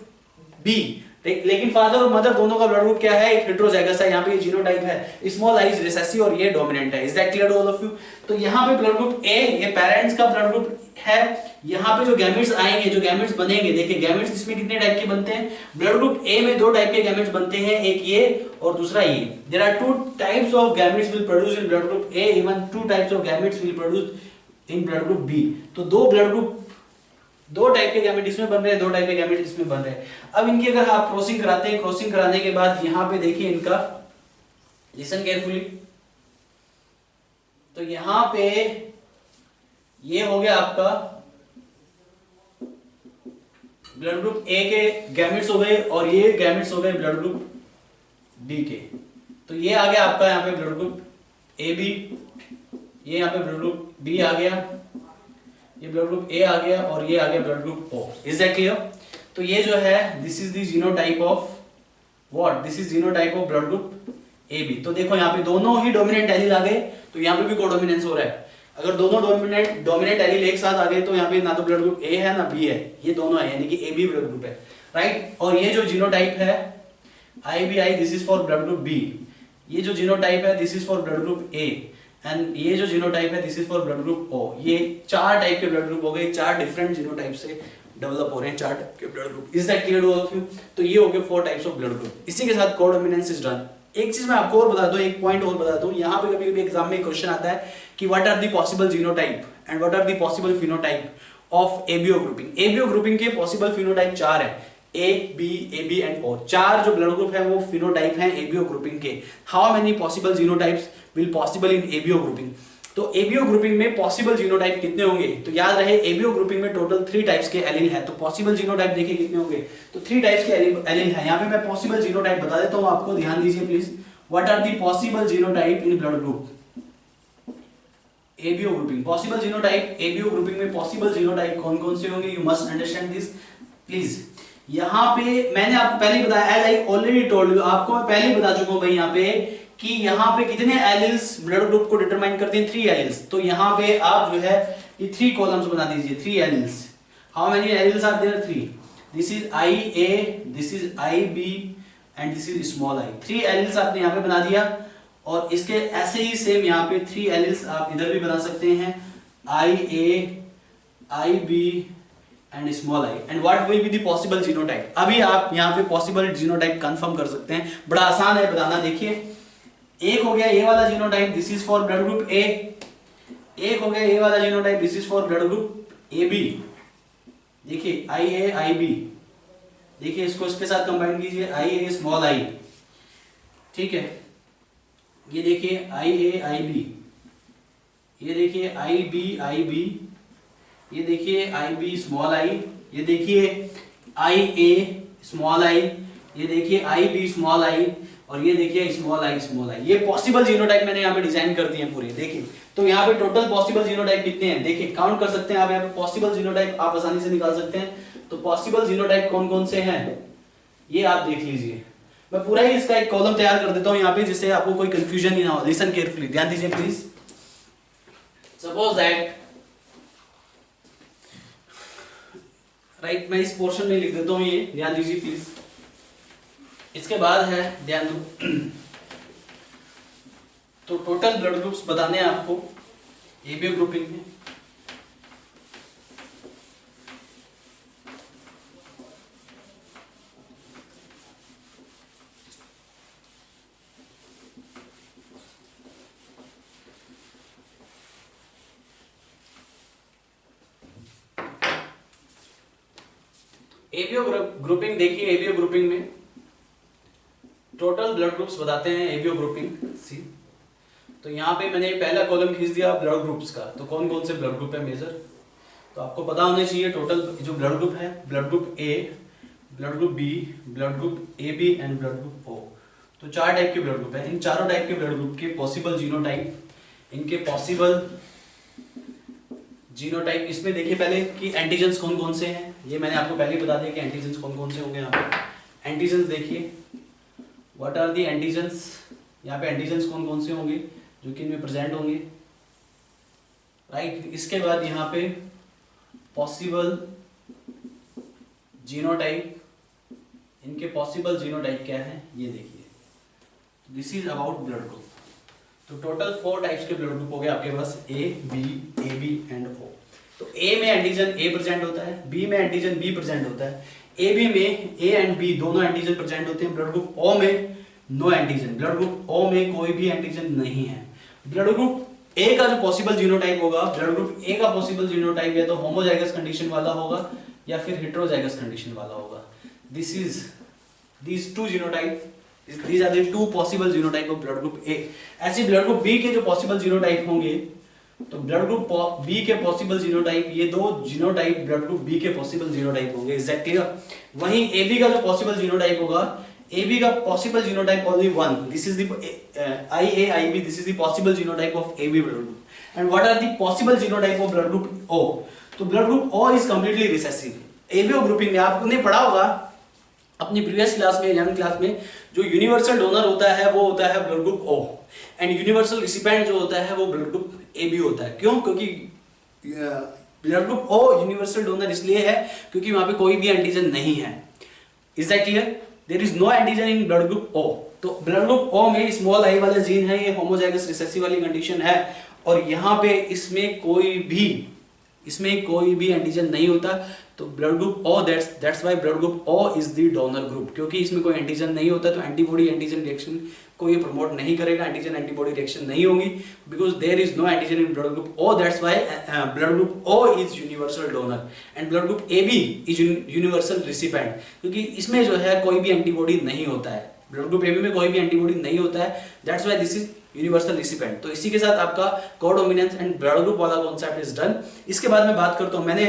बी, लेकिन फादर और मदर दोनों का ब्लड ग्रुप क्या है? एक हेटेरोजाइगस है, यहाँ पे ये जीनोटाइप है, स्मॉल आई इज रिसेसिव और ये डोमिनेंट है। Is that clear to all of you? तो यहाँ पे ब्लड ग्रुप ए ये पेरेंट्स का ब्लड ग्रुप है। यहाँ पे जो गैमेट्स आएंगे, जो गैमेट्स बनेंगे, देखिए गैमेट्स इसमें कितने टाइप के बनते हैं? ब्लड ग्रुप ए में दो टाइप के गैमेट्स बनते हैं, एक ये और दूसरा ये। There are two types of gametes will produce in blood group A, even two types of gametes will produce in blood group B. तो दो टाइप के गैमेट इसमें बन रहे हैं, दो टाइप के गैमेट इसमें बन रहे हैं। अब इनकी अगर आप क्रॉसिंग कराते हैं, क्रॉसिंग कराने के बाद यहाँ पे देखिए इनका, लिसन केयरफुली, तो यहाँ पे ये हो गया आपका ब्लड ग्रुप ए के गैमेट्स हो गए और ये गैमेट्स हो गए ब्लड ग्रुप डी के। तो ये आ गया आपका यहाँ पे ब्लड ग्रुप ए बी, ये यहाँ पे ब्लड ग्रुप बी आ गया, ये ब्लड ग्रुप ए आ गया और ये आ गया blood group O. Is that clear? तो ये जो है this is the genotype of what? This is genotype of blood group A B. तो देखो यहाँ पे दोनों ही डोमिनेंट एलील आ गए, तो यहाँ पे भी कोडोमिनेंस हो रहा है। अगर दोनों डोमिनेंट एलील एक साथ आ गए तो यहाँ पे ना तो ब्लड ग्रुप ए है ना बी है, ये दोनों है, यानी कि ए बी ब्लड ग्रुप है, राइट। और ये जो जीनोटाइप है I B I, this is for blood group B. ये जो जीनोटाइप है this is for blood group A, and ये जो जीनोटाइप है this is for blood group O. ये चार टाइप के ब्लड ग्रुप हो गए, चार डिफरेंट जीनोटाइप से डेवलप हो रहे हैं चार टाइप के blood group. Is that clear to all of you? तो ये हो गए 4 टाइप्स ऑफ ब्लड ग्रुप। इसी के साथ कोडोमिनेंस इज डन। एक चीज मैं आपको और बता दूं, एक पॉइंट और बता दूं, यहाँ पे कभी-कभी एग्जाम में क्वेश्चन आता है कि what are the possible genotype and what are the possible phenotype of ABO grouping. ABO grouping के पॉसिबल फिनोटाइप 4 है, ए बी एंड ओ। चार जो ब्लड ग्रुप है वो फिनोटाइप हैं एबीओ ग्रुपिंग के। How many possible genotypes will possible in ABO grouping? तो ABO grouping में पॉसिबल जीनोटाइप कितने होंगे? तो याद रहे एबीओ ग्रुपिंग में टोटल 3 टाइप्स के एलील है, तो पॉसिबल जीनोटाइप देखिए कितने होंगे? तो 3 टाइप्स के एलील है। यहाँ पे मैं पॉसिबल जीनोटाइप बता देता हूँ आपको, ध्यान दीजिए please. What are the possible genotype in blood group ABO grouping? Possible genotype ABO grouping में पॉसिबल जीनोटाइप कौन कौन से होंगे? You must understand this please. यहाँ पे मैंने आपको पहले ही बताया, as I already told you, आपको मैं पहले ही बता चुका हूँ भाई यहाँ पे कि यहाँ पे कितने एलिल्स ब्लड ग्रुप को डिटरमाइन करते हैं? 3 एलिल्स। तो यहाँ पे आप जो है ये 3 कॉलम्स बना दीजिए, 3 alleles. How many alleles are there? 3। This is I A, this is I B and this is small I. 3 alleles आपने यहाँ पे बना दिया और इसके ऐसे ही सेम यहाँ पे 3 एलिल्स आप इधर भी बना सकते हैं, I A, I B and small I. And what will be the possible genotype? अभी आप यहाँ पे पॉसिबल जीनोटाइप कंफर्म कर सकते हैं, बड़ा आसान है बताना। देखिए एक हो गया ये वाला genotype, this is for blood group A. एक हो गया ये वाला genotype, this is for blood group A B. देखिए आई ए आई बी, देखिए इसको इसके साथ कंबाइन कीजिए, आई ए स्मॉल आई, ठीक है। ये देखिए आई ए आई बी, ये देखिए आई बी, ये देखिए आई बी स्मॉल आई, ये देखिए आई ए स्मॉल आई, ये देखिए आई बी स्मॉल आई, और ये देखिए स्मॉल आई। ये पॉसिबल जीनोटाइप मैंने यहाँ पे डिजाइन कर दिए हैं पूरे, देखिए। तो यहाँ पे टोटल पॉसिबल जीनोटाइप कितने हैं, देखिए काउंट कर सकते हैं आप। यहाँ पे पॉसिबल जीनोटाइप आप आसानी से निकाल सकते हैं। तो पॉसिबल जीनोटाइप कौन कौन से हैं ये आप देख लीजिए। मैं पूरा ही इसका एक कॉलम तैयार कर देता हूँ यहाँ पे, जिससे आपको कोई कंफ्यूजन ही ना हो। लिसन केयरफुली, ध्यान दीजिए प्लीज। सपोज दैट, राइट, मैं इस पोर्शन में लिख देता हूँ ये, ध्यान दीजिए प्लीज। इसके बाद है, ध्यान दो, तो टोटल ब्लड ग्रुप्स बताने हैं आपको एबीओ ग्रुपिंग में। एबीओ ग्रुपिंग देखिए, एबीओ ग्रुपिंग में टोटल ब्लड ग्रुप्स बताते हैं एबीओ ग्रुपिंग सी। तो यहाँ पे मैंने पहला कॉलम खींच दिया ब्लड ग्रुप्स का। तो कौन कौन से ब्लड ग्रुप है मेजर, तो आपको पता होना चाहिए टोटल जो ब्लड ग्रुप है, blood group A, blood group B, blood group A B and blood group O. तो 4 टाइप के ब्लड ग्रुप है। इन चारों टाइप के ब्लड ग्रुप के पॉसिबल जीनोटाइप, इनके पॉसिबल जीनोटाइप, इसमें देखिए पहले कि एंटीजेंस कौन कौन से हैं। ये मैंने आपको पहले ही बता दिया कि एंटीजेंस कौन कौन से होंगे। यहाँ पे एंटीजेंस देखिए, व्हाट आर दी एंटीजेंस। यहाँ पे एंटीजेंस कौन कौन से होंगे जो कि इनमें प्रेजेंट होंगे, राइट। इसके बाद यहाँ पे पॉसिबल जीनोटाइप, इनके पॉसिबल जीनोटाइप क्या है ये देखिए। This is about blood group. तो टोटल 4 टाइप्स के ब्लड ग्रुप हो गए आपके पास, ए बी एंड ओ। तो ए में एंटीजन ए प्रेजेंट होता है, बी में एंटीजन बी प्रेजेंट होता है, ए बी में ए एंड बी दोनों एंटीजन प्रेजेंट होते हैं। ब्लड ग्रुप ओ में no antigen, blood group O में कोई भी एंटीजन नहीं है। ब्लड ग्रुप ए का जो पॉसिबल जीनोटाइप होगा, ब्लड ग्रुप ए का पॉसिबल जीनोटाइप या तो होमोजाइगस कंडीशन वाला होगा या फिर हेटेरोजाइगस कंडीशन वाला होगा। This is these two genotype, these are the two possible genotype of blood group A। ऐसे ब्लड ग्रुप बी के जो पॉसिबल जीनोटाइप होंगे, तो ब्लड ग्रुप बी के पॉसिबल जीनोटाइप, ये 2 जीनोटाइप ब्लड ग्रुप बी के पॉसिबल जीनोटाइप होंगे, exactly. वहीं ए बी का जो पॉसिबल जीनोटाइप होगा, ए बी का possible genotype only one, this is the I B, this is the possible genotype of A B blood group. And what are the possible genotype of blood group O. तो blood group O is completely recessive. ABO grouping में आपने पढ़ा होगा अपनी previous class में, 11वीं class में, जो यूनिवर्सल डोनर होता है वो होता है blood group O, and universal recipient जो होता है वो ब्लड ग्रुप ए बी होता है। क्यों? क्योंकि blood group O universal donor इसलिए है क्योंकि वहां पे कोई भी एंटीजन नहीं है। Is that clear? There is no antigen in blood group O. तो ब्लड ग्रुप ओ में स्मॉल आई वाला जीन है, ये होमोजाइगस रिसेसिव वाली कंडीशन है, और यहाँ पे इसमें कोई भी एंटीजन नहीं होता। तो blood group O, that's why blood group O is the donor group, क्योंकि इसमें कोई एंटीजन नहीं होता। तो एंटीबॉडी एंटीजन रिएक्शन को ये प्रमोट नहीं करेगा, एंटीजन एंटीबॉडी रिएक्शन नहीं होगी, because there is no antigen in blood group O. That's why blood group O is universal donor and blood group A B is universal recipient, क्योंकि इसमें जो है कोई भी एंटीबॉडी नहीं होता है। ब्लड ग्रुप ए बी में कोई भी एंटीबॉडी नहीं होता है, that's why this is universal recipient. तो इसी के साथ आपका कोडोमिनेंस एंड ब्लड ग्रुप वाला कॉन्सेप्ट इज डन। इसके बाद मैं बात करता हूं, मैंने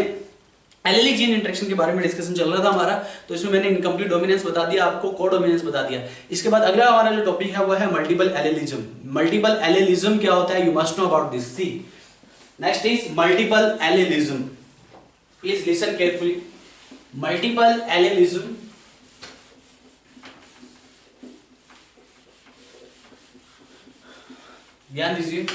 एलेलिक जीन इंटरेक्शन के बारे में डिस्कशन चल रहा था हमारा, तो इसमें मैंने इनकम्प्लीट डोमिनेंस बता दिया, आपको कोडोमिनेंस बता दिया। इसके बाद अगला हमारा जो टॉपिक है वो है मल्टीपल एलेलिज्म। मल्टीपल एलेलिज्म क्या होता है, you must know about this. See next is multiple allelism, please listen carefully. Multiple allelism ध्यान दीजिए।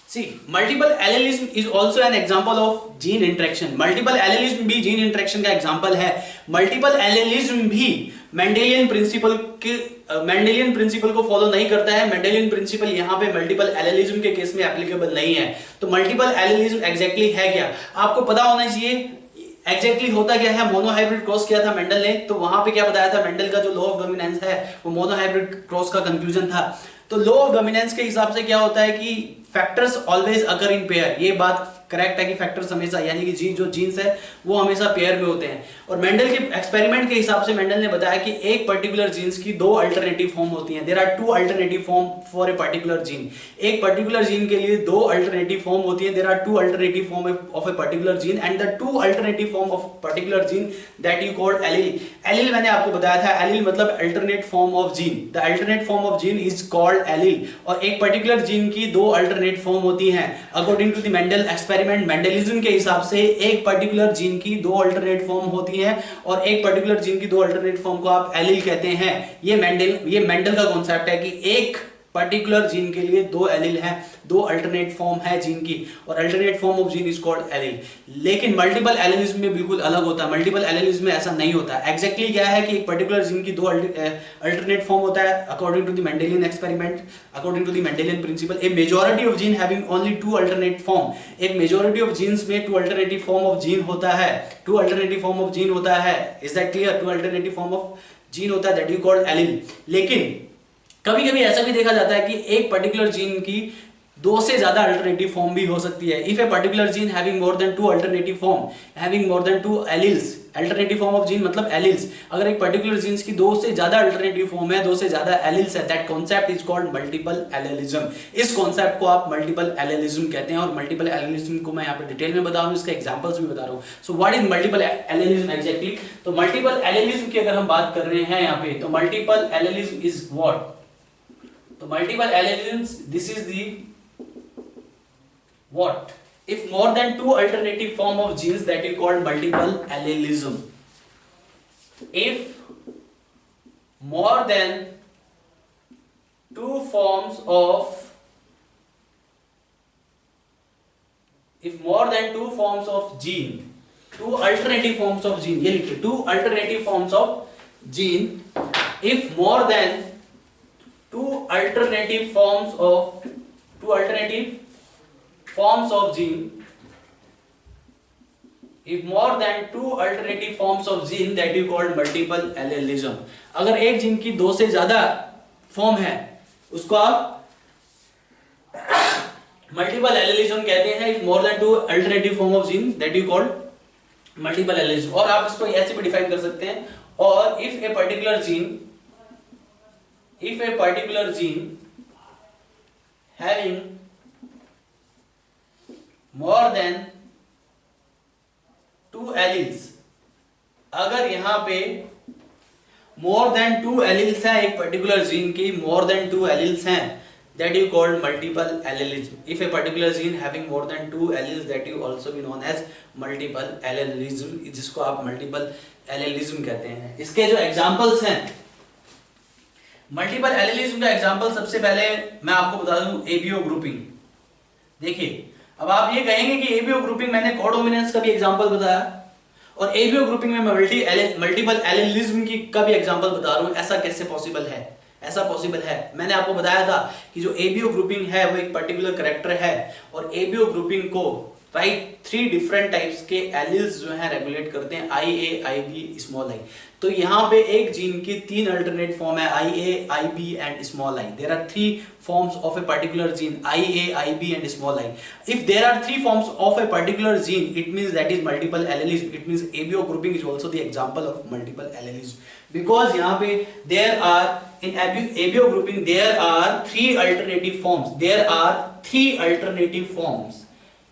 See, multiple allelism is also an example of gene interaction। multiple allelism भी gene interaction का example है। multiple allelism भी Mendelian principal को follow नहीं करता है। मेंडेलियन प्रिंसिपल यहाँ पे मल्टीपल एलेलिज्म के केस में एप्लीकेबल नहीं है। तो मल्टीपल एलेलिज्म एग्जैक्टली है क्या, आपको पता होना चाहिए। एग्जैक्टली होता क्या है, मोनोहाइब्रिड क्रॉस किया था मेंडल ने, तो वहां पे क्या बताया था, मेंडल का जो लॉ ऑफ डोमिनेंस है वो मोनोहाइब्रिड क्रॉस का कंक्लूजन था। तो लॉ ऑफ डोमिनेंस के हिसाब से क्या होता है कि factors always occur in pair, ये बात करेक्ट है कि फैक्टर्स हमेशा यानी कि जी जो जीन्स है वो हमेशा पेयर में होते हैं। और मेंडल के एक्सपेरिमेंट के हिसाब से मेंडल ने बताया कि एक पर्टिकुलर जीन्स की दो अल्टरनेटिव फॉर्म होती हैं। There are two alternative form for a particular gene. एक पर्टिकुलर जीन के लिए दो अल्टरनेटिव फॉर्म होती हैं। There are two alternative form of a particular gene and the two alternative form of particular gene that you called allele. Allele मैंने आपको बताया था, एलील मतलब alternate form of gene. The alternate form of gene is called allele. और एक particular gene की दो alternate form होती हैं। According to the Mendel experiment, Mendelism के हिसाब से एक पर्टिकुलर जीन की दो अल्टरनेट फॉर्म होती हैं और एक पर्टिकुलर जीन की दो अल्टरनेट फॉर्म को आप एलील कहते हैं। ये मेंडल का कॉन्सेप्ट है कि एक पर्टिकुलर जीन के लिए दो एलील हैं, दो अल्टरनेट फॉर्म है जीन की, और alternate form of gene is called allele. लेकिन मल्टीपल एलीलिज्म में बिल्कुल अलग होता है। मल्टीपल एलीलिज्म में ऐसा नहीं होता। एग्जैक्टली क्या है कि एक पर्टिकुलर जीन की दो अल्टरनेट फॉर्म होता है according to the Mendelian experiment, according to the Mendelian principle. A majority of gene having only two alternate form. एक मेजॉरिटी ऑफ जीन्स में two alternative form of gene होता है, two alternative form of gene होता है। Is that clear? Two alternative form of gene होता है, that you called allele. लेकिन कभी कभी ऐसा भी देखा जाता है कि एक पर्टिकुलर जीन की दो से ज्यादा अल्टरनेटिव फॉर्म भी हो सकती है। If a particular gene having more than two alternative form, having more than two alleles, alternative form of gene मतलब एलील्स, अगर एक पर्टिकुलर जीन्स की दो से ज्यादा अल्टरनेटिव फॉर्म है, दो से ज्यादा एलील्स है, that concept is called multiple allelism. इस कॉन्सेप्ट को आप मल्टीपल एलेलिज्म कहते हैं। और मल्टीपल एलेलिज्म को मैं यहाँ पे डिटेल में बता रहा हूँ, इसका एग्जांपल्स भी बता रहा हूँ। So what is multiple allelism exactly? तो मल्टीपल एलेलिज्म की अगर हम बात कर रहे हैं यहाँ पे, तो मल्टीपल एलेलिज्म इज व्हाट? तो multiple allelisms, this is the what? If more than two alternative form of genes, that is called multiple allelism. If more than two forms of gene, two alternative forms of gene, ये लिखिए, two alternative forms of gene, if more than two alternative forms of gene, if more than two alternative forms of gene, that is called multiple allelism. अगर एक gene की दो से ज्यादा form है उसको आप मल्टीपल एलेलिज्म कहते हैं। if more than two alternative form of gene, that is called multiple allelism। और आप इसको ऐसे भी डिफाइन कर सकते हैं, और if a particular gene having more than two alleles, अगर यहां पे more than two alleles है, एक पर्टिकुलर जीन की more than two alleles हैं, that you called multiple allelism. If a particular gene having more than two alleles, that you also be known as multiple allelism, जिसको आप multiple allelism कहते हैं। इसके जो एग्जांपल्स हैं multiple allelism का example, सबसे पहले मैं आपको बता दूं एबीओ ग्रुपिंग। देखिए, अब आप ये कहेंगे कि एबीओ ग्रुपिंग मैंने कोडोमिनेंस का भी एग्जांपल बताया और एबीओ ग्रुपिंग में मल्टीपल एलेलिज्म की का भी एग्जांपल बता रहा हूं, ऐसा कैसे पॉसिबल है? ऐसा पॉसिबल है। मैंने आपको बताया था कि जो एबीओ ग्रुपिंग है वो एक पर्टिकुलर कैरेक्टर है, और एबीओ ग्रुपिंग को राइट थ्री डिफरेंट टाइप्स के एलील्स जो है रेगुलेट करते हैं, I A, I B, small I. तो यहाँ पे एक जीन की तीन अल्टरनेट फॉर्म है, I A, I B and small I. There are three forms of a particular gene, IA, IB and small I. If there are three forms of a particular gene, it means that is multiple allelism. It means ABO grouping is also the example of multiple allelism. Because यहाँ पे there are in ABO grouping there are three alternative forms. There are three alternative forms.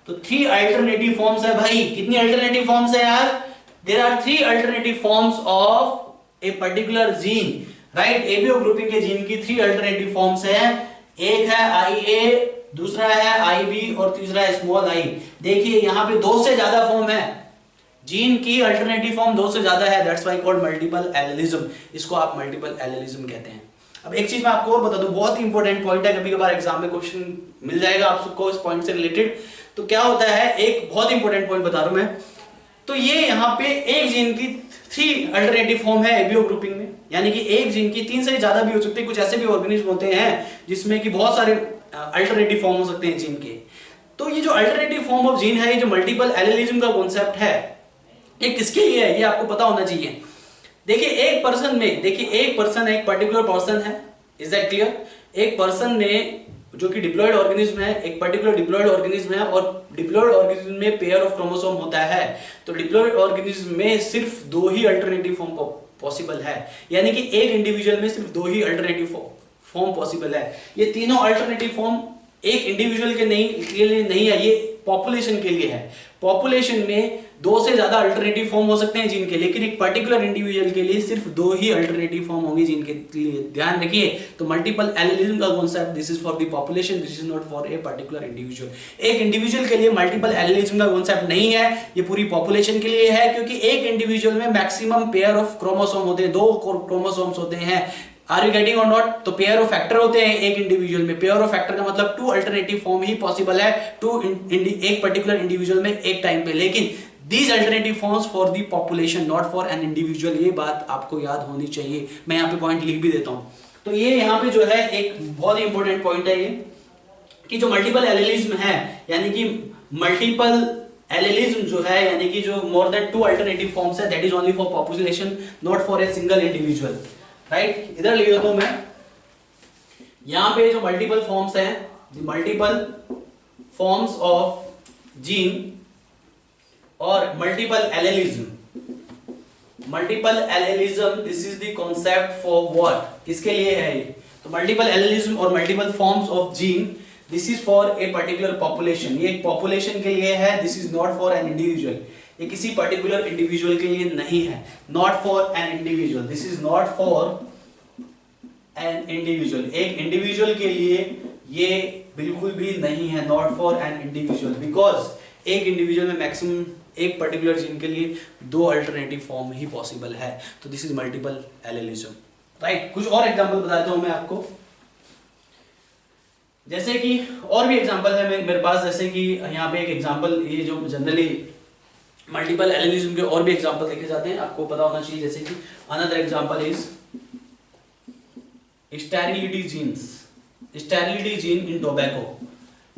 तो three alternative forms है भाई, कितनी alternative forms है यार? There are three alternative forms of a particular gene. Right? ABO grouping के gene की three alternative forms है। एक है IA, दूसरा है IB और तीसरा है स्मॉल आई। देखिए यहाँ पे दो से ज्यादा फॉर्म है, जीन की अल्टरनेटिव फॉर्म दो से ज्यादा है, that's why called multiple allelism. इसको आप मल्टीपल एलेलिज्म कहते हैं। अब एक चीज मैं आपको और बता दूं, बहुत ही इंपॉर्टेंट पॉइंट है, कभी कभार एग्जाम में क्वेश्चन मिल जाएगा आप सबको इस पॉइंट से रिलेटेड। तो क्या होता है, एक बहुत इंपॉर्टेंट पॉइंट बता रहा हूं मैं। तो ये यहाँ पे एक जीन की थ्री अल्टरनेटिव फॉर्म है एबीओ ग्रुपिंग में, यानी कि एक जीन की तीन से ज्यादा भी हो सकते हैं। कुछ ऐसे भी ऑर्गेनिज्म होते हैं जिसमें कि बहुत सारे अल्टरनेटिव फॉर्म हो सकते हैं जीन के। तो ये जो अल्टरनेटिव फॉर्म ऑफ जीन है, ये जो मल्टीपल एलेलिज्म का कॉन्सेप्ट है, ये किसके लिए है ये आपको पता होना चाहिए। देखिए एक पर्सन में, देखिए एक पर्सन, एक पर्टिकुलर पर्सन है, इज दैट क्लियर? एक पर्सन में जो कि डिप्लॉयड ऑर्गेनिज्म है, एक पर्टिकुलर डिप्लॉयड ऑर्गेनिज्म है और डिप्लॉयड ऑर्गेनिज्म में पेयर ऑफ क्रोमोसोम होता है, तो डिप्लॉयड ऑर्गेनिज्म में सिर्फ 2 ही अल्टरनेटिव फॉर्म पॉसिबल है, यानी कि एक इंडिविजुअल में सिर्फ 2 ही अल्टरनेटिव फॉर्म पॉसिबल है। ये तीनों अल्टरनेटिव फॉर्म एक इंडिविजुअल के लिए नहीं है, ये पॉपुलेशन के लिए है। पॉपुलेशन में 2 से ज्यादा अल्टरनेटिव फॉर्म हो सकते हैं जीन के, लेकिन एक पर्टिकुलर इंडिविजुअल के लिए सिर्फ 2 ही अल्टरनेटिव फॉर्म होंगे जीन के लिए। ध्यान रखिए, तो मल्टीपल एलेलिज्म का concept, this is for the population, this is not for a particular individual. एक इंडिविजुअल के लिए मल्टीपल एलेलिज्म का कॉन्सेप्ट नहीं है, ये पूरी पॉपुलेशन के लिए है, क्योंकि एक इंडिविजुअल में मैक्सिमम पेयर ऑफ क्रोमोसोम होते हैं, 2 क्रोमोसोम्स होते हैं। आर यू गेटिंग और नॉट? तो पेयर ऑफ फैक्टर होते हैं एक इंडिविजुअल में। पेयर ऑफ फैक्टर का मतलब 2 अल्टरनेटिव फॉर्म ही पॉसिबल है एक पर्टिकुलर इंडिविजुअल में एक टाइम पे, लेकिन these alternative forms for the population not for an individual। ये बात आपको याद होनी चाहिए। मैं यहाँ पे पॉइंट लिख भी देता हूँ। तो ये यहाँ पे जो है एक बहुत ही इंपॉर्टेंट पॉइंट है ये, कि जो मल्टीपल एलेलिज्म है, यानी कि मल्टीपल एलेलिज्म जो है, यानी कि जो मोर देन 2 अल्टरनेटिव फॉर्म्स है, that is only for population, not for a single individual. Right, इधर लिख देता हूं मैं। यहां पे जो मल्टीपल फॉर्म्स हैं, मल्टीपल फॉर्म्स ऑफ जीन और multiple allelism, multiple allelism this is the concept for what, किसके लिए है ये? तो मल्टीपल एलेलिज्म और multiple forms of gene, this is for a particular population. ये एक पॉपुलेशन के लिए है, this is not for an individual. ये किसी पर्टिकुलर इंडिविजुअल के लिए नहीं है, not for an individual, this is not for an individual. एक इंडिविजुअल के लिए ये बिल्कुल भी नहीं है, not for an individual, because एक इंडिविजुअल में मैक्सिमम एक पर्टिकुलर जीन के लिए 2 अल्टरनेटिव फॉर्म ही पॉसिबल है। तो this is multiple allelism. Right, कुछ और एग्जांपल बताता हूं मैं आपको, जैसे कि और भी एग्जांपल है मेरे पास, जैसे कि यहाँ पे एक एग्जांपल, ये जो जनरली मल्टीपल एलेलिज्म के और भी एग्जांपल देखे जाते हैं, आपको पता होना चाहिए। जैसे कि another example is sterility genes, sterility gene in tobacco.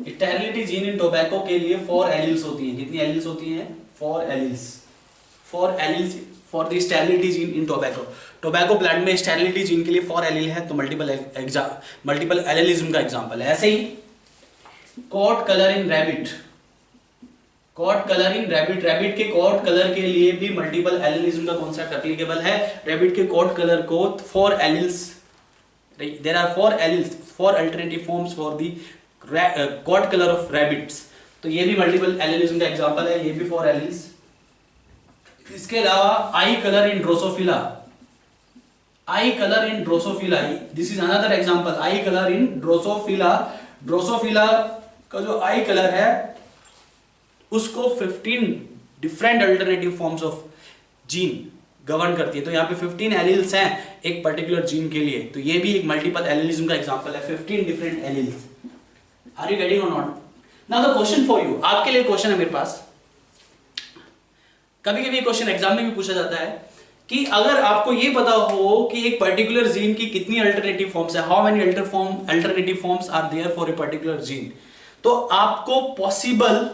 Sterility gene in tobacco के लिए 4 एलील्स होती हैं। कितनी एलील्स होती हैं? 4 alleles. 4 alleles for the sterility gene in tobacco. Tobacco plant में स्टेरिलिटी जीन के लिए 4 एलील है, तो मल्टीपल एलेलिज्म का एग्जांपल है। ऐसे ही coat colour in rabbit, coat colour in rabbit, rabbit के कॉट कलर के लिए भी मल्टीपल एलेलिज्म का कॉन्सेप्ट एप्लीकेबल है। रैबिट के कॉट कलर को 4 alleles, there are 4 alleles, 4 alternative forms for the coat colour of rabbits. तो ये भी मल्टीपल एलेलिज्म का एग्जांपल है, ये भी 4 एलील्स। इसके अलावा आई colour in Drosophila, I colour in Drosophila, this is another example, I colour in Drosophila. Drosophila का जो आई कलर है उसको 15 different alternative forms of gene govern करती है। तो यहाँ पे 15 एलील्स हैं एक पर्टिकुलर जीन के लिए, तो ये भी एक मल्टीपल एलेलिज्म का एग्जांपल है, 15 different alleles. Are you getting और not? Now the question for you, आपके लिए क्वेश्चन है मेरे पास। कभी कभी क्वेश्चन एग्जाम में भी पूछा जाता है कि अगर आपको ये पता हो कि एक पर्टिकुलर जीन की कितनी अल्टरनेटिव फॉर्म्स है, how many alternative forms are there for a particular gene, तो आपको पॉसिबल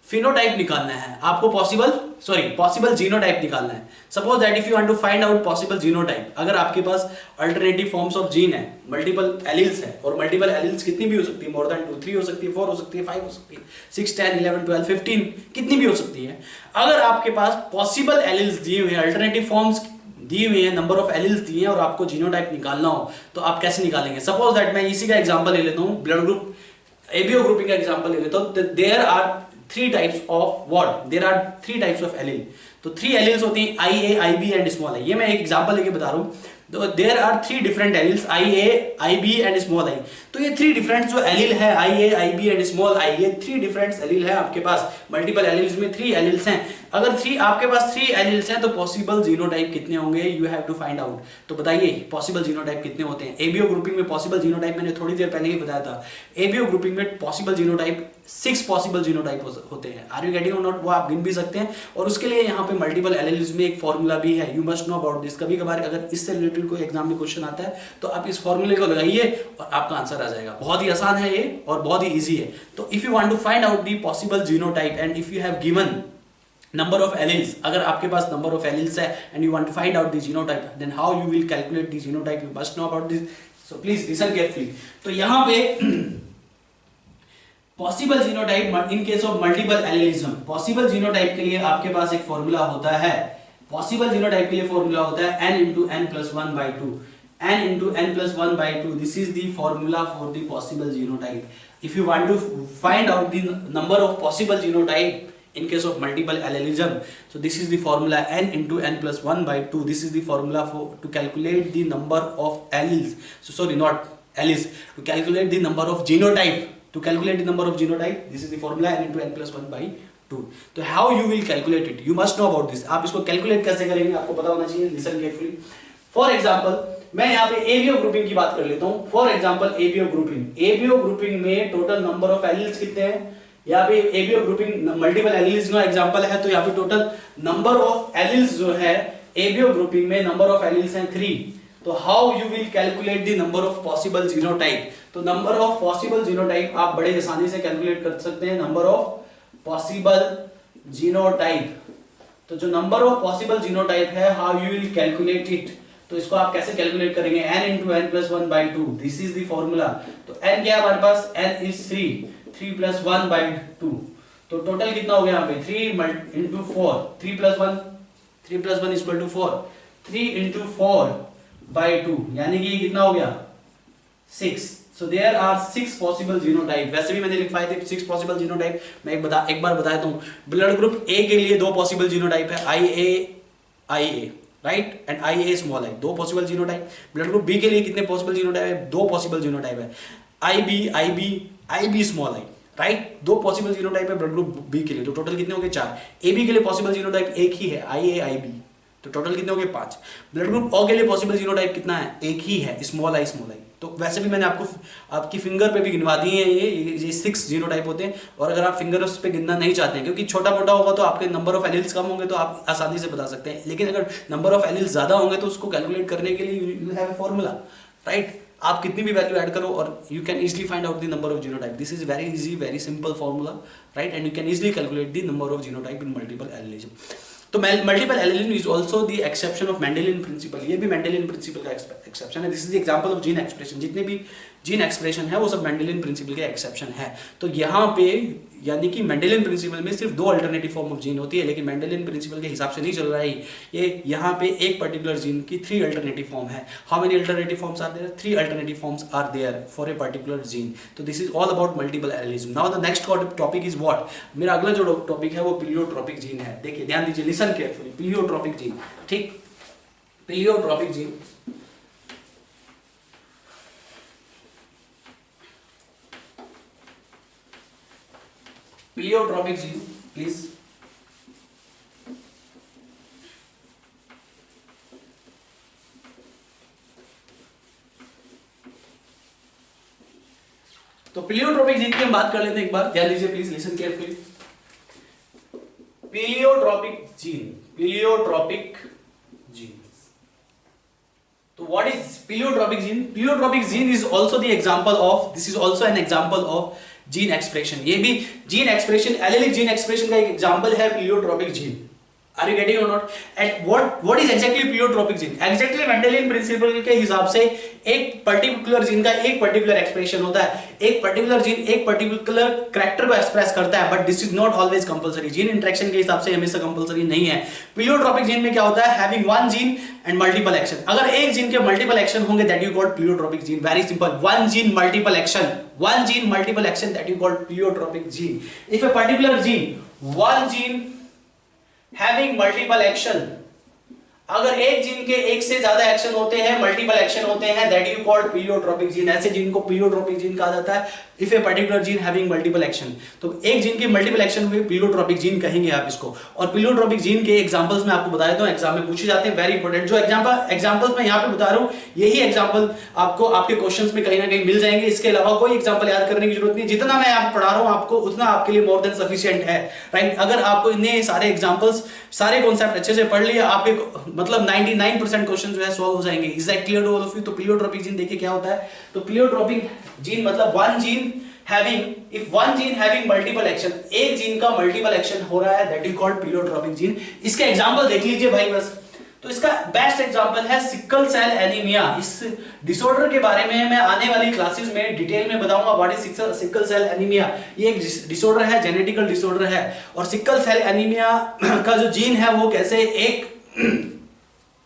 फिनोटाइप निकालना है, आपको पॉसिबल जीनोटाइप निकालना है। Suppose that if you want to find out possible genotype, अगर आपके पास अल्टरनेटिव फॉर्म्स ऑफ जीन है, मल्टीपल एलील्स है, और मल्टीपल एलील्स कितनी भी हो सकती है, मोर देन 2, 3 हो सकती है, 4 हो सकती है, 5 हो सकती है, 6, 10, 11, 12, 15, कितनी भी हो सकती है। अगर आपके पास पॉसिबल एलील्स दिए हुए हैं, अल्टरनेटिव फॉर्म्स दिए हुए हैं, नंबर ऑफ एलील्स दिए हैं, और आपको जीनोटाइप निकालना हो, तो आप कैसे निकालेंगे? सपोज दैट मैं इसी का एग्जांपल ले लेता हूं, ब्लड ग्रुप एबीओ ग्रुपिंग का एग्जांपल ले लेता हूं। There are 3 types of what? There are 3 types of allele. तो 3 एलील्स होती हैं, IA, IB and small I. ये मैं एक एग्जांपल लेके बता रहा हूँ। तो there are 3 different alleles, IA, IB and small I. तो ये 3 डिफरेंट जो एलील है, IA, IB and small I, ये 3 डिफरेंट एलील है आपके पास। मल्टीपल एलील्स में 3 एलील्स हैं। अगर आपके पास 3 एलील्स हैं तो पॉसिबल जीनोटाइप कितने होंगे, you have to find out. तो बताइए पॉसिबल जीनोटाइप कितने होते हैं? एबीओ ग्रुपिंग में पॉसिबल जीनोटाइप मैंने थोड़ी देर पहले ही बताया था। एबीओ ग्रुपिंग में पॉसिबल जीनोटाइप 6 पॉसिबल जीनोटाइप होते हैं। आर यू गेटिंग और नॉट? वो आप गिन भी सकते हैं, और उसके लिए यहाँ पे मल्टीपल एलील्स में एक फॉर्मूला भी है, you must know about this. कभी कभार अगर इससे रिलेटेड कोई एग्जाम में क्वेश्चन आता है तो आप इस फॉर्मूले को लगाइए और आपका आंसर आ जाएगा। बहुत ही आसान है ये और बहुत ही इजी है। तो if you want to find out the possible genotype and if you have given number of alleles, अगर आपके पास नंबर ऑफ एलील्स है and you want to find out the genotype, then how you will calculate the genotype, you must know about this. So please listen carefully. तो यहाँ पे possible genotype in case of multiple allelism, possible genotype के लिए आपके पास एक formula होता है, possible genotype के लिए फॉर्मूला होता है n into n plus 1 by 2, n into n plus 1 by 2, this is the formula for the possible genotype. If you want to find out the number of possible genotype in case of multiple allelism, so this is the formula n into n plus 1 by 2, this is the formula for to calculate the number of alleles, so sorry not alleles, to calculate the number of genotype, to calculate the number of genotype, this is the formula n into n plus 1 by 2. तो how you will calculate it, you must know about this, आप इसको calculate कैसे करेंगे आपको पता होना चाहिए, listen carefully. For example मैं यहाँ पे एबीओ ग्रुपिंग की बात कर लेता हूँ. फॉर एग्जांपल एबीओ ग्रुपिंग में टोटल नंबर ऑफ एलील्स कितने हैं, यहाँ पे एबीओ ग्रुपिंग मल्टीपल एलील्स का एग्जांपल है, तो यहाँ पे टोटल नंबर ऑफ एलील्स जो है एबीओ ग्रुपिंग में नंबर ऑफ एलील्स हैं 3. तो how you will calculate the number of possible genotype, तो नंबर ऑफ पॉसिबल जीनोटाइप आप बड़े आसानी से कैलकुलेट कर सकते हैं, नंबर ऑफ पॉसिबल जीनोटाइप. तो जो नंबर ऑफ पॉसिबल जीनोटाइप है how you will calculate it, तो इसको आप कैसे कैलकुलेट करेंगे, n into n plus 1 by 2, this is the formula. तो n क्या है हमारे पास, n is 3 plus 1 by 2, तो टोटल कितना हो गया यहाँ पे 3 into 4, 3 plus 1 is equal to 4, 3 into 4 by 2 यानी कि कितना हो गया 6. So there are 6 possible genotype. वैसे भी मैंने लिखवाए थे 6 possible genotype. मैं एक बार बता देता हूँ. ब्लड ग्रुप ए के लिए 2 possible genotype है, IA right and IA small i, 2 possible genotype. Blood group B के लिए कितने possible genotype है, 2 possible genotype है, IB small i right, 2 possible genotype है ब्लड ग्रुप बी के लिए, तो टोटल कितने हो गए 4. AB के लिए possible genotype एक ही है, IB, तो टोटल कितने हो गए 5. ब्लड ग्रुप ओ के लिए पॉसिबल जीनोटाइप कितना है, एक ही है, स्मॉल आई. तो वैसे भी मैंने आपको आपकी फिंगर पे भी गिनवा दिए हैं, ये 6 जीनोटाइप होते हैं. और अगर आप फिंगर्स पे गिनना नहीं चाहते हैं क्योंकि छोटा मोटा होगा तो आपके नंबर ऑफ एलील्स कम होंगे तो आप आसानी से बता सकते हैं, लेकिन अगर नंबर ऑफ एलील्स ज्यादा होंगे तो उसको कैलकुलेट करने के लिए you have a formula right. आप कितनी भी वैल्यू ऐड करो और you can easily find out the number of genotype. This is very easy, very simple formula right, and you can easily calculate the number of genotype in multiple allelism. तो multiple allelism is also the exception of Mendelian principle, ये भी Mendelian principle का exception है. This is the example of gene expression, जितने भी gene expression है वो सब मेंडेलियन प्रिंसिपल के एक्सेप्शन है. तो यहाँ पे यानी कि मेंडेलियन प्रिंसिपल में सिर्फ 2 अल्टरनेटिव फॉर्म ऑफ जीन होती है, लेकिन मेंडेलियन प्रिंसिपल के हिसाब से नहीं चल रहा है ये. यहाँ पे एक पर्टिकुलर जीन की 3 अल्टरनेटिव फॉर्म है. How many alternative forms are there, 3 alternative forms are there for a particular gene. तो this is all about multiple allelism. Now the next topic is what, मेरा अगला जो टॉपिक है वो pleiotropic gene है. देखिए ध्यान दीजिए, लिसन केयरफुली. प्लियोट्रॉपिक जीन, ठीक, pleiotropic gene pleiotropic gene please. तो प्लियोट्रॉपिक जीन की हम बात कर लेते हैं एक बार, ध्यान दीजिए please, listen carefully. Pleiotropic gene, pleiotropic gene. तो what is pleiotropic gene? Pleiotropic gene is also the example of, this is also an example of gene expression. ये भी gene expression, allelic gene expression का एक example है pleiotropic gene. Are you getting और not? And what is exactly pleiotropic gene? Exactly Mendelian principle के हिसाब से एक पर्टिकुलर जीन का एक पर्टिकुलर एक्सप्रेशन होता है. एक पर्टिकुलर जीन एक पर्टिकुलर कैरेक्टर को एक्सप्रेस करता है, but this is not always compulsory. Gene interaction के हिसाब से हमेशा कंपलसरी नहीं है. प्लियोट्रॉपिक जीन में क्या होता है, having one gene and multiple action. अगर एक जीन के मल्टीपल एक्शन होंगे that you called pleiotropic gene. Very simple, one gene multiple action, one gene multiple action that you call pleiotropic gene. If a particular gene, one gene having multiple action, अगर एक gene के एक से ज्यादा action होते हैं, multiple action होते हैं, that you called pleiotropic gene. ऐसे जीन को प्लियोट्रॉपिक जीन कहा जाता है. If a particular gene having multiple action, तो एक जीन के मल्टीपल एक्शन हुए प्लियोट्रॉपिक जीन कहेंगे आप इसको. और प्लियोट्रॉपिक जीन के एग्जांपल्स मैं आपको बता देता हूं, एग्जाम में पूछे जाते हैं, वेरी इंपॉर्टेंट. जो एग्जांपल्स मैं यहां पे बता रहा हूं, यही एग्जांपल आपको आपके क्वेश्चंस में कहीं ना कहीं मिल जाएंगे. इसके अलावा कोई एग्जांपल याद करने की जरूरत नहीं. जितना मैं आप पढ़ा रहा हूं आपको, उतना आपके लिए मोर देन सफिशिएंट है, राइट. अगर आपको इतने सारे एग्जांपल्स, सारे कॉन्सेप्ट अच्छे से पढ़ लिए, आपके मतलब 99% क्वेश्चन जो है सॉल्व हो जाएंगे. Is that clear to all of you? तो प्लियोट्रॉपिक जीन देखिए क्या होता है. तो प्लियोट्रॉपिक जीन मतलब one gene having, if one gene having multiple action, एक जीन का मल्टीपल एक्शन हो रहा है, that is called pleiotropic gene. इसके एग्जांपल देख लीजिए भाई बस. तो इसका बेस्ट एग्जांपल है सिकल सेल एनीमिया। इस डिसऑर्डर के बारे में मैं आने वाली क्लासेस में डिटेल में बताऊंगा what is sickle cell anaemia. ये एक डिसऑर्डर है, जेनेटिकल डिसऑर्डर है, और सिकल सेल एनीमिया का जो जीन है वो कैसे एक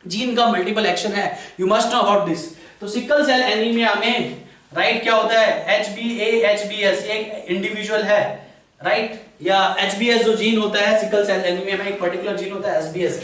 जीन का मल्टीपल एक्शन है, you must know about this. तो सिकल सेल एनीमिया में राइट क्या होता है, HbA-HbS एक इंडिविजुअल है राइट, या HbS जो जीन होता है सिकल सेल एनीमिया में एक पर्टिकुलर जीन होता है HbS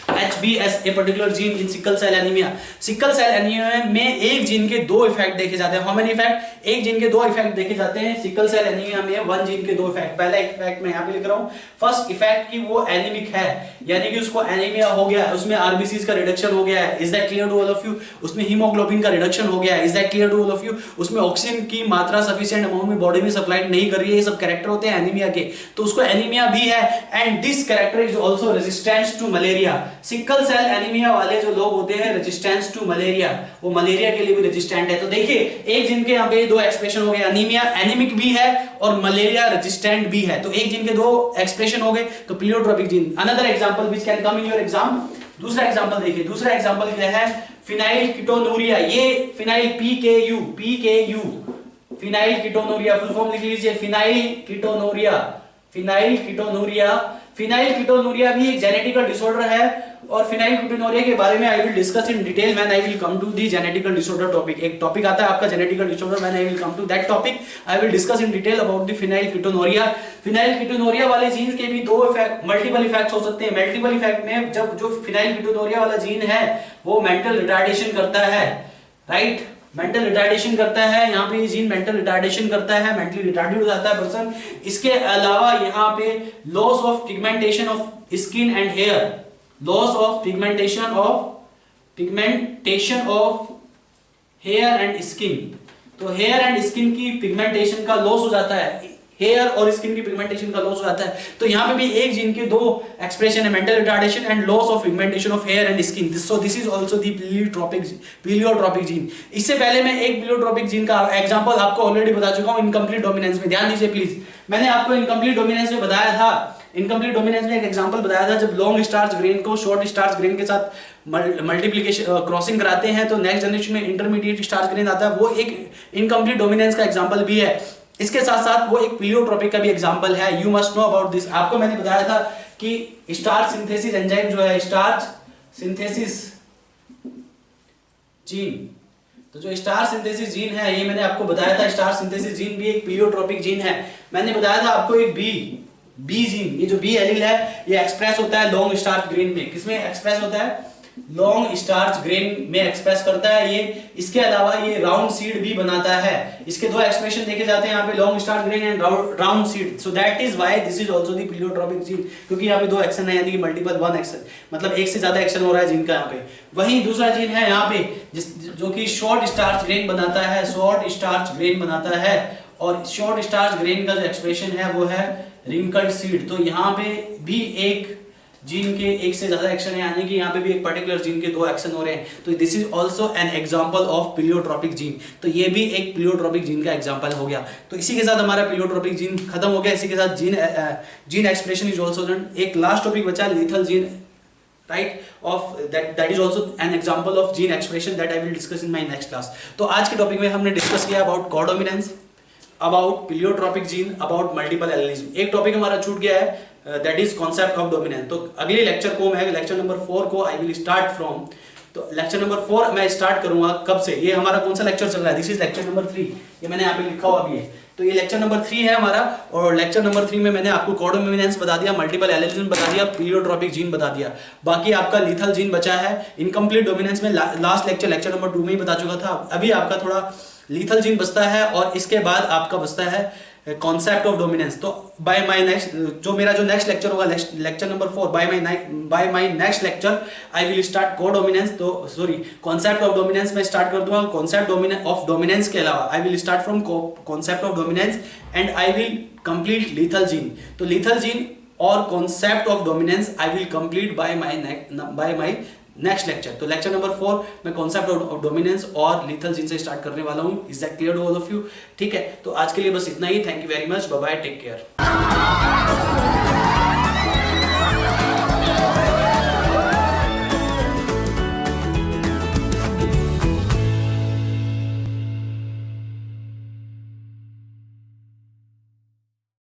a particular gene in sickle cell anaemia. Sickle cell anaemia में एक जीन के दो इफेक्ट देखे जाते हैं। हाउ मेनी इफेक्ट, एक जीन के दो इफेक्ट देखे जाते हैं। सिकल सेल एनीमिया में वन जीन के दो इफेक्ट। पहला इफेक्ट मैं यहाँ पे लिख रहा हूँ, फर्स्ट इफेक्ट कि वो एनीमिक है, यानी कि उसको एनीमिया हो गया है, उसमें आरबीसीज का रिडक्शन हो गया है, is that clear to all of you. उसमें हीमोग्लोबिन का रिडक्शन हो गया है, is that clear to all of you. उसमें ऑक्सीजन की मात्रा सफिशिएंट अमाउंट में बॉडी में सप्लाई नहीं कर रही है, ये सब कैरेक्टर होते हैं एनीमिया के, तो उसको एनीमिया भी है। And this character is also resistance to malaria. Sickle cell anaemia वाले जो लोग होते हैं रेजिस्टेंस टू मलेरिया, वो मलेरिया के लिए भी रेजिस्टेंट है। तो देखिए एक जिन के यहाँ पे दो एक्सप्रेशन हो गए, एनीमिया एनीमिक भी है और मलेरिया रेजिस्टेंट भी है, तो एक जिन के दो एक्सप्रेशन हो गए, तो pleiotropic gene. Another example which can come in your exam, दूसरा एग्जांपल देखिए, दूसरा एग्जांपल क्या है, फिनाइल कीटोनूरिया। ये phenyl PKU phenyl ketonuria, full form लिख लीजिए, फिनाइल कीटोनूरिया। फिनाइल कीटोनूरिया भी एक जेनेटिकल डिसऑर्डर है, और फिनाइल कीटोनूरिया के बारे में I will discuss in detail when I will come to the genetical disorder topic. एक टॉपिक आता है आपका genetical disorder, when I will come to that topic I will discuss in detail about the phenylketonuria. Phenylketonuria वाले gene के भी दो effect, multiple effects हो सकते हैं। मल्टीपल इफेक्ट में जब जो फिनाइल कीटोनूरिया वाला जीन है वो मेंटल रिटार्डेशन करता है राइट, मेंटल रिटार्डेशन करता है, यहाँ पे ये जीन मेंटल रिटार्डेशन करता है, मेंटली रिटार्डेड हो जाता है पर्सन। इसके अलावा यहाँ पे loss of pigmentation of skin and hair, loss of pigmentation of hair and skin. तो हेयर एंड स्किन की पिगमेंटेशन का लॉस हो जाता है, हेयर और स्किन की पिगमेंटेशन का लॉस हो जाता है। तो यहाँ पे भी एक जीन के दो एक्सप्रेशन है, mental retardation and loss of pigmentation of hair and skin. So this is also the pleiotropic gene. इससे पहले मैं एक प्लियोट्रोपिक जीन का एग्जांपल आपको ऑलरेडी बता चुका हूं, इनकम्प्लीट डोमिनेंस में। ध्यान दीजिए प्लीज, मैंने आपको इनकम्प्लीट डोमिनेंस में बताया था, इनकम्प्लीट डोमिनेंस में एक एग्जांपल बताया था, जब लॉन्ग स्टार्च ग्रेन को शॉर्ट स्टार्च ग्रेन के साथ मल्टीप्लिकेशन क्रॉसिंग कराते हैं तो नेक्स्ट जनरेशन में इंटरमीडिएट स्टार्च ग्रेन आता है, वो एक इनकम्प्लीट डोमिनेंस का एग्जांपल भी है। इसके साथ साथ वो एक प्लियोट्रोपिक का भी एग्जांपल है, you must know about this. आपको मैंने बताया था कि स्टार्च सिंथेसिस एंजाइम जो है, स्टार्च सिंथेसिस जीन, तो जो स्टार्च सिंथेसिस जीन है ये मैंने आपको बताया था, स्टार्च सिंथेसिस जीन भी एक प्लियोट्रोपिक जीन है। मैंने बताया था आपको एक बी जीन, ये जो बी एलील है ये एक्सप्रेस होता है लॉन्ग स्टार्च ग्रेन में। किसमें एक्सप्रेस होता है, लॉन्ग स्टार्च ग्रेन में एक्सप्रेस करता है ये। इसके अलावा ये राउंड सीड भी बनाता है, इसके दो एक्सप्रेशन देखे जाते हैं यहाँ पे, long starch grain and round seed. So that is why this is also the pleiotropic gene, क्योंकि यहाँ पे दो एक्शन है, यानी कि मल्टीपल वन एक्शन, मतलब एक से ज्यादा एक्शन हो रहा है जीन का यहाँ पे। वहीं दूसरा जीन है यहाँ पे जो कि शॉर्ट स्टार्च ग्रेन बनाता है, शॉर्ट स्टार्च ग्रेन बनाता है, और शॉर्ट स्टार्च ग्रेन का जो एक्सप्रेशन है वो है रिंकल्ड सीड। तो यहाँ पे भी एक जीन के एक से ज्यादा एक्शन है, यानी कि यहाँ पे भी एक पर्टिकुलर जीन के दो एक्शन हो रहे हैं, तो this is also an example of pleiotropic gene. तो ये भी एक प्लियोट्रोपिक जीन का एग्जांपल हो गया। तो इसी के साथ हमारा प्लियोट्रोपिक जीन खत्म हो गया, इसी के साथ gene expression is also done. एक लास्ट टॉपिक बचा lethal gene right of that is also an example of gene expression that I will discuss in my next class। तो आज के टॉपिक में हमने डिस्कस किया about codominance, about pleiotropic gene, about multiple allelism. एक topic हमारा छूट गया है, that is concept of dominance. तो अगले लेक्चर को मैं लेक्चर नंबर 4 को आई विल स्टार्ट फ्रॉम, तो लेक्चर नंबर 4 मैं स्टार्ट करूंगा कब से, ये हमारा कौन सा लेक्चर चल रहा है, दिस इज लेक्चर नंबर 3, ये मैंने यहाँ पे लिखा हुआ भी है। तो ये लेक्चर नंबर 3 है हमारा, और लेक्चर नंबर 3 में मैंने आपको कोडोमिनेंस बता दिया, मल्टीपल एलिलिज्म बता दिया, प्लियोट्रोपिक जीन बता दिया। बाकी आपका लीथल जीन बचा है। इनकम्प्लीट डोमिनेंस में लास्ट लेक्चर नंबर 2 में ही बता चुका था। अभी आपका थोड़ा लीथल जीन बचता है, और इसके बाद आपका बचता है कॉन्सेप्ट ऑफ डोमिनेंस। तो बाय माय नेक्स्ट जो नेक्स्ट लेक्चर होगा, lecture number 4, by my next lecture I will start codominance, तो सॉरी कॉन्सेप्ट ऑफ डोमिनेंस में स्टार्ट कर दूंगा। कॉन्सेप्ट ऑफ डोमिनेंस के अलावा I will start from concept of dominance and I will complete lethal gene. तो lethal gene और concept of dominance I will complete by my next lecture. तो lecture number 4 मैं concept of dominance और lethal gene से start करने वाला हूं। Is that clear to all of you? ठीक है, तो आज के लिए बस इतना ही। Thank you very much, bye bye, take care.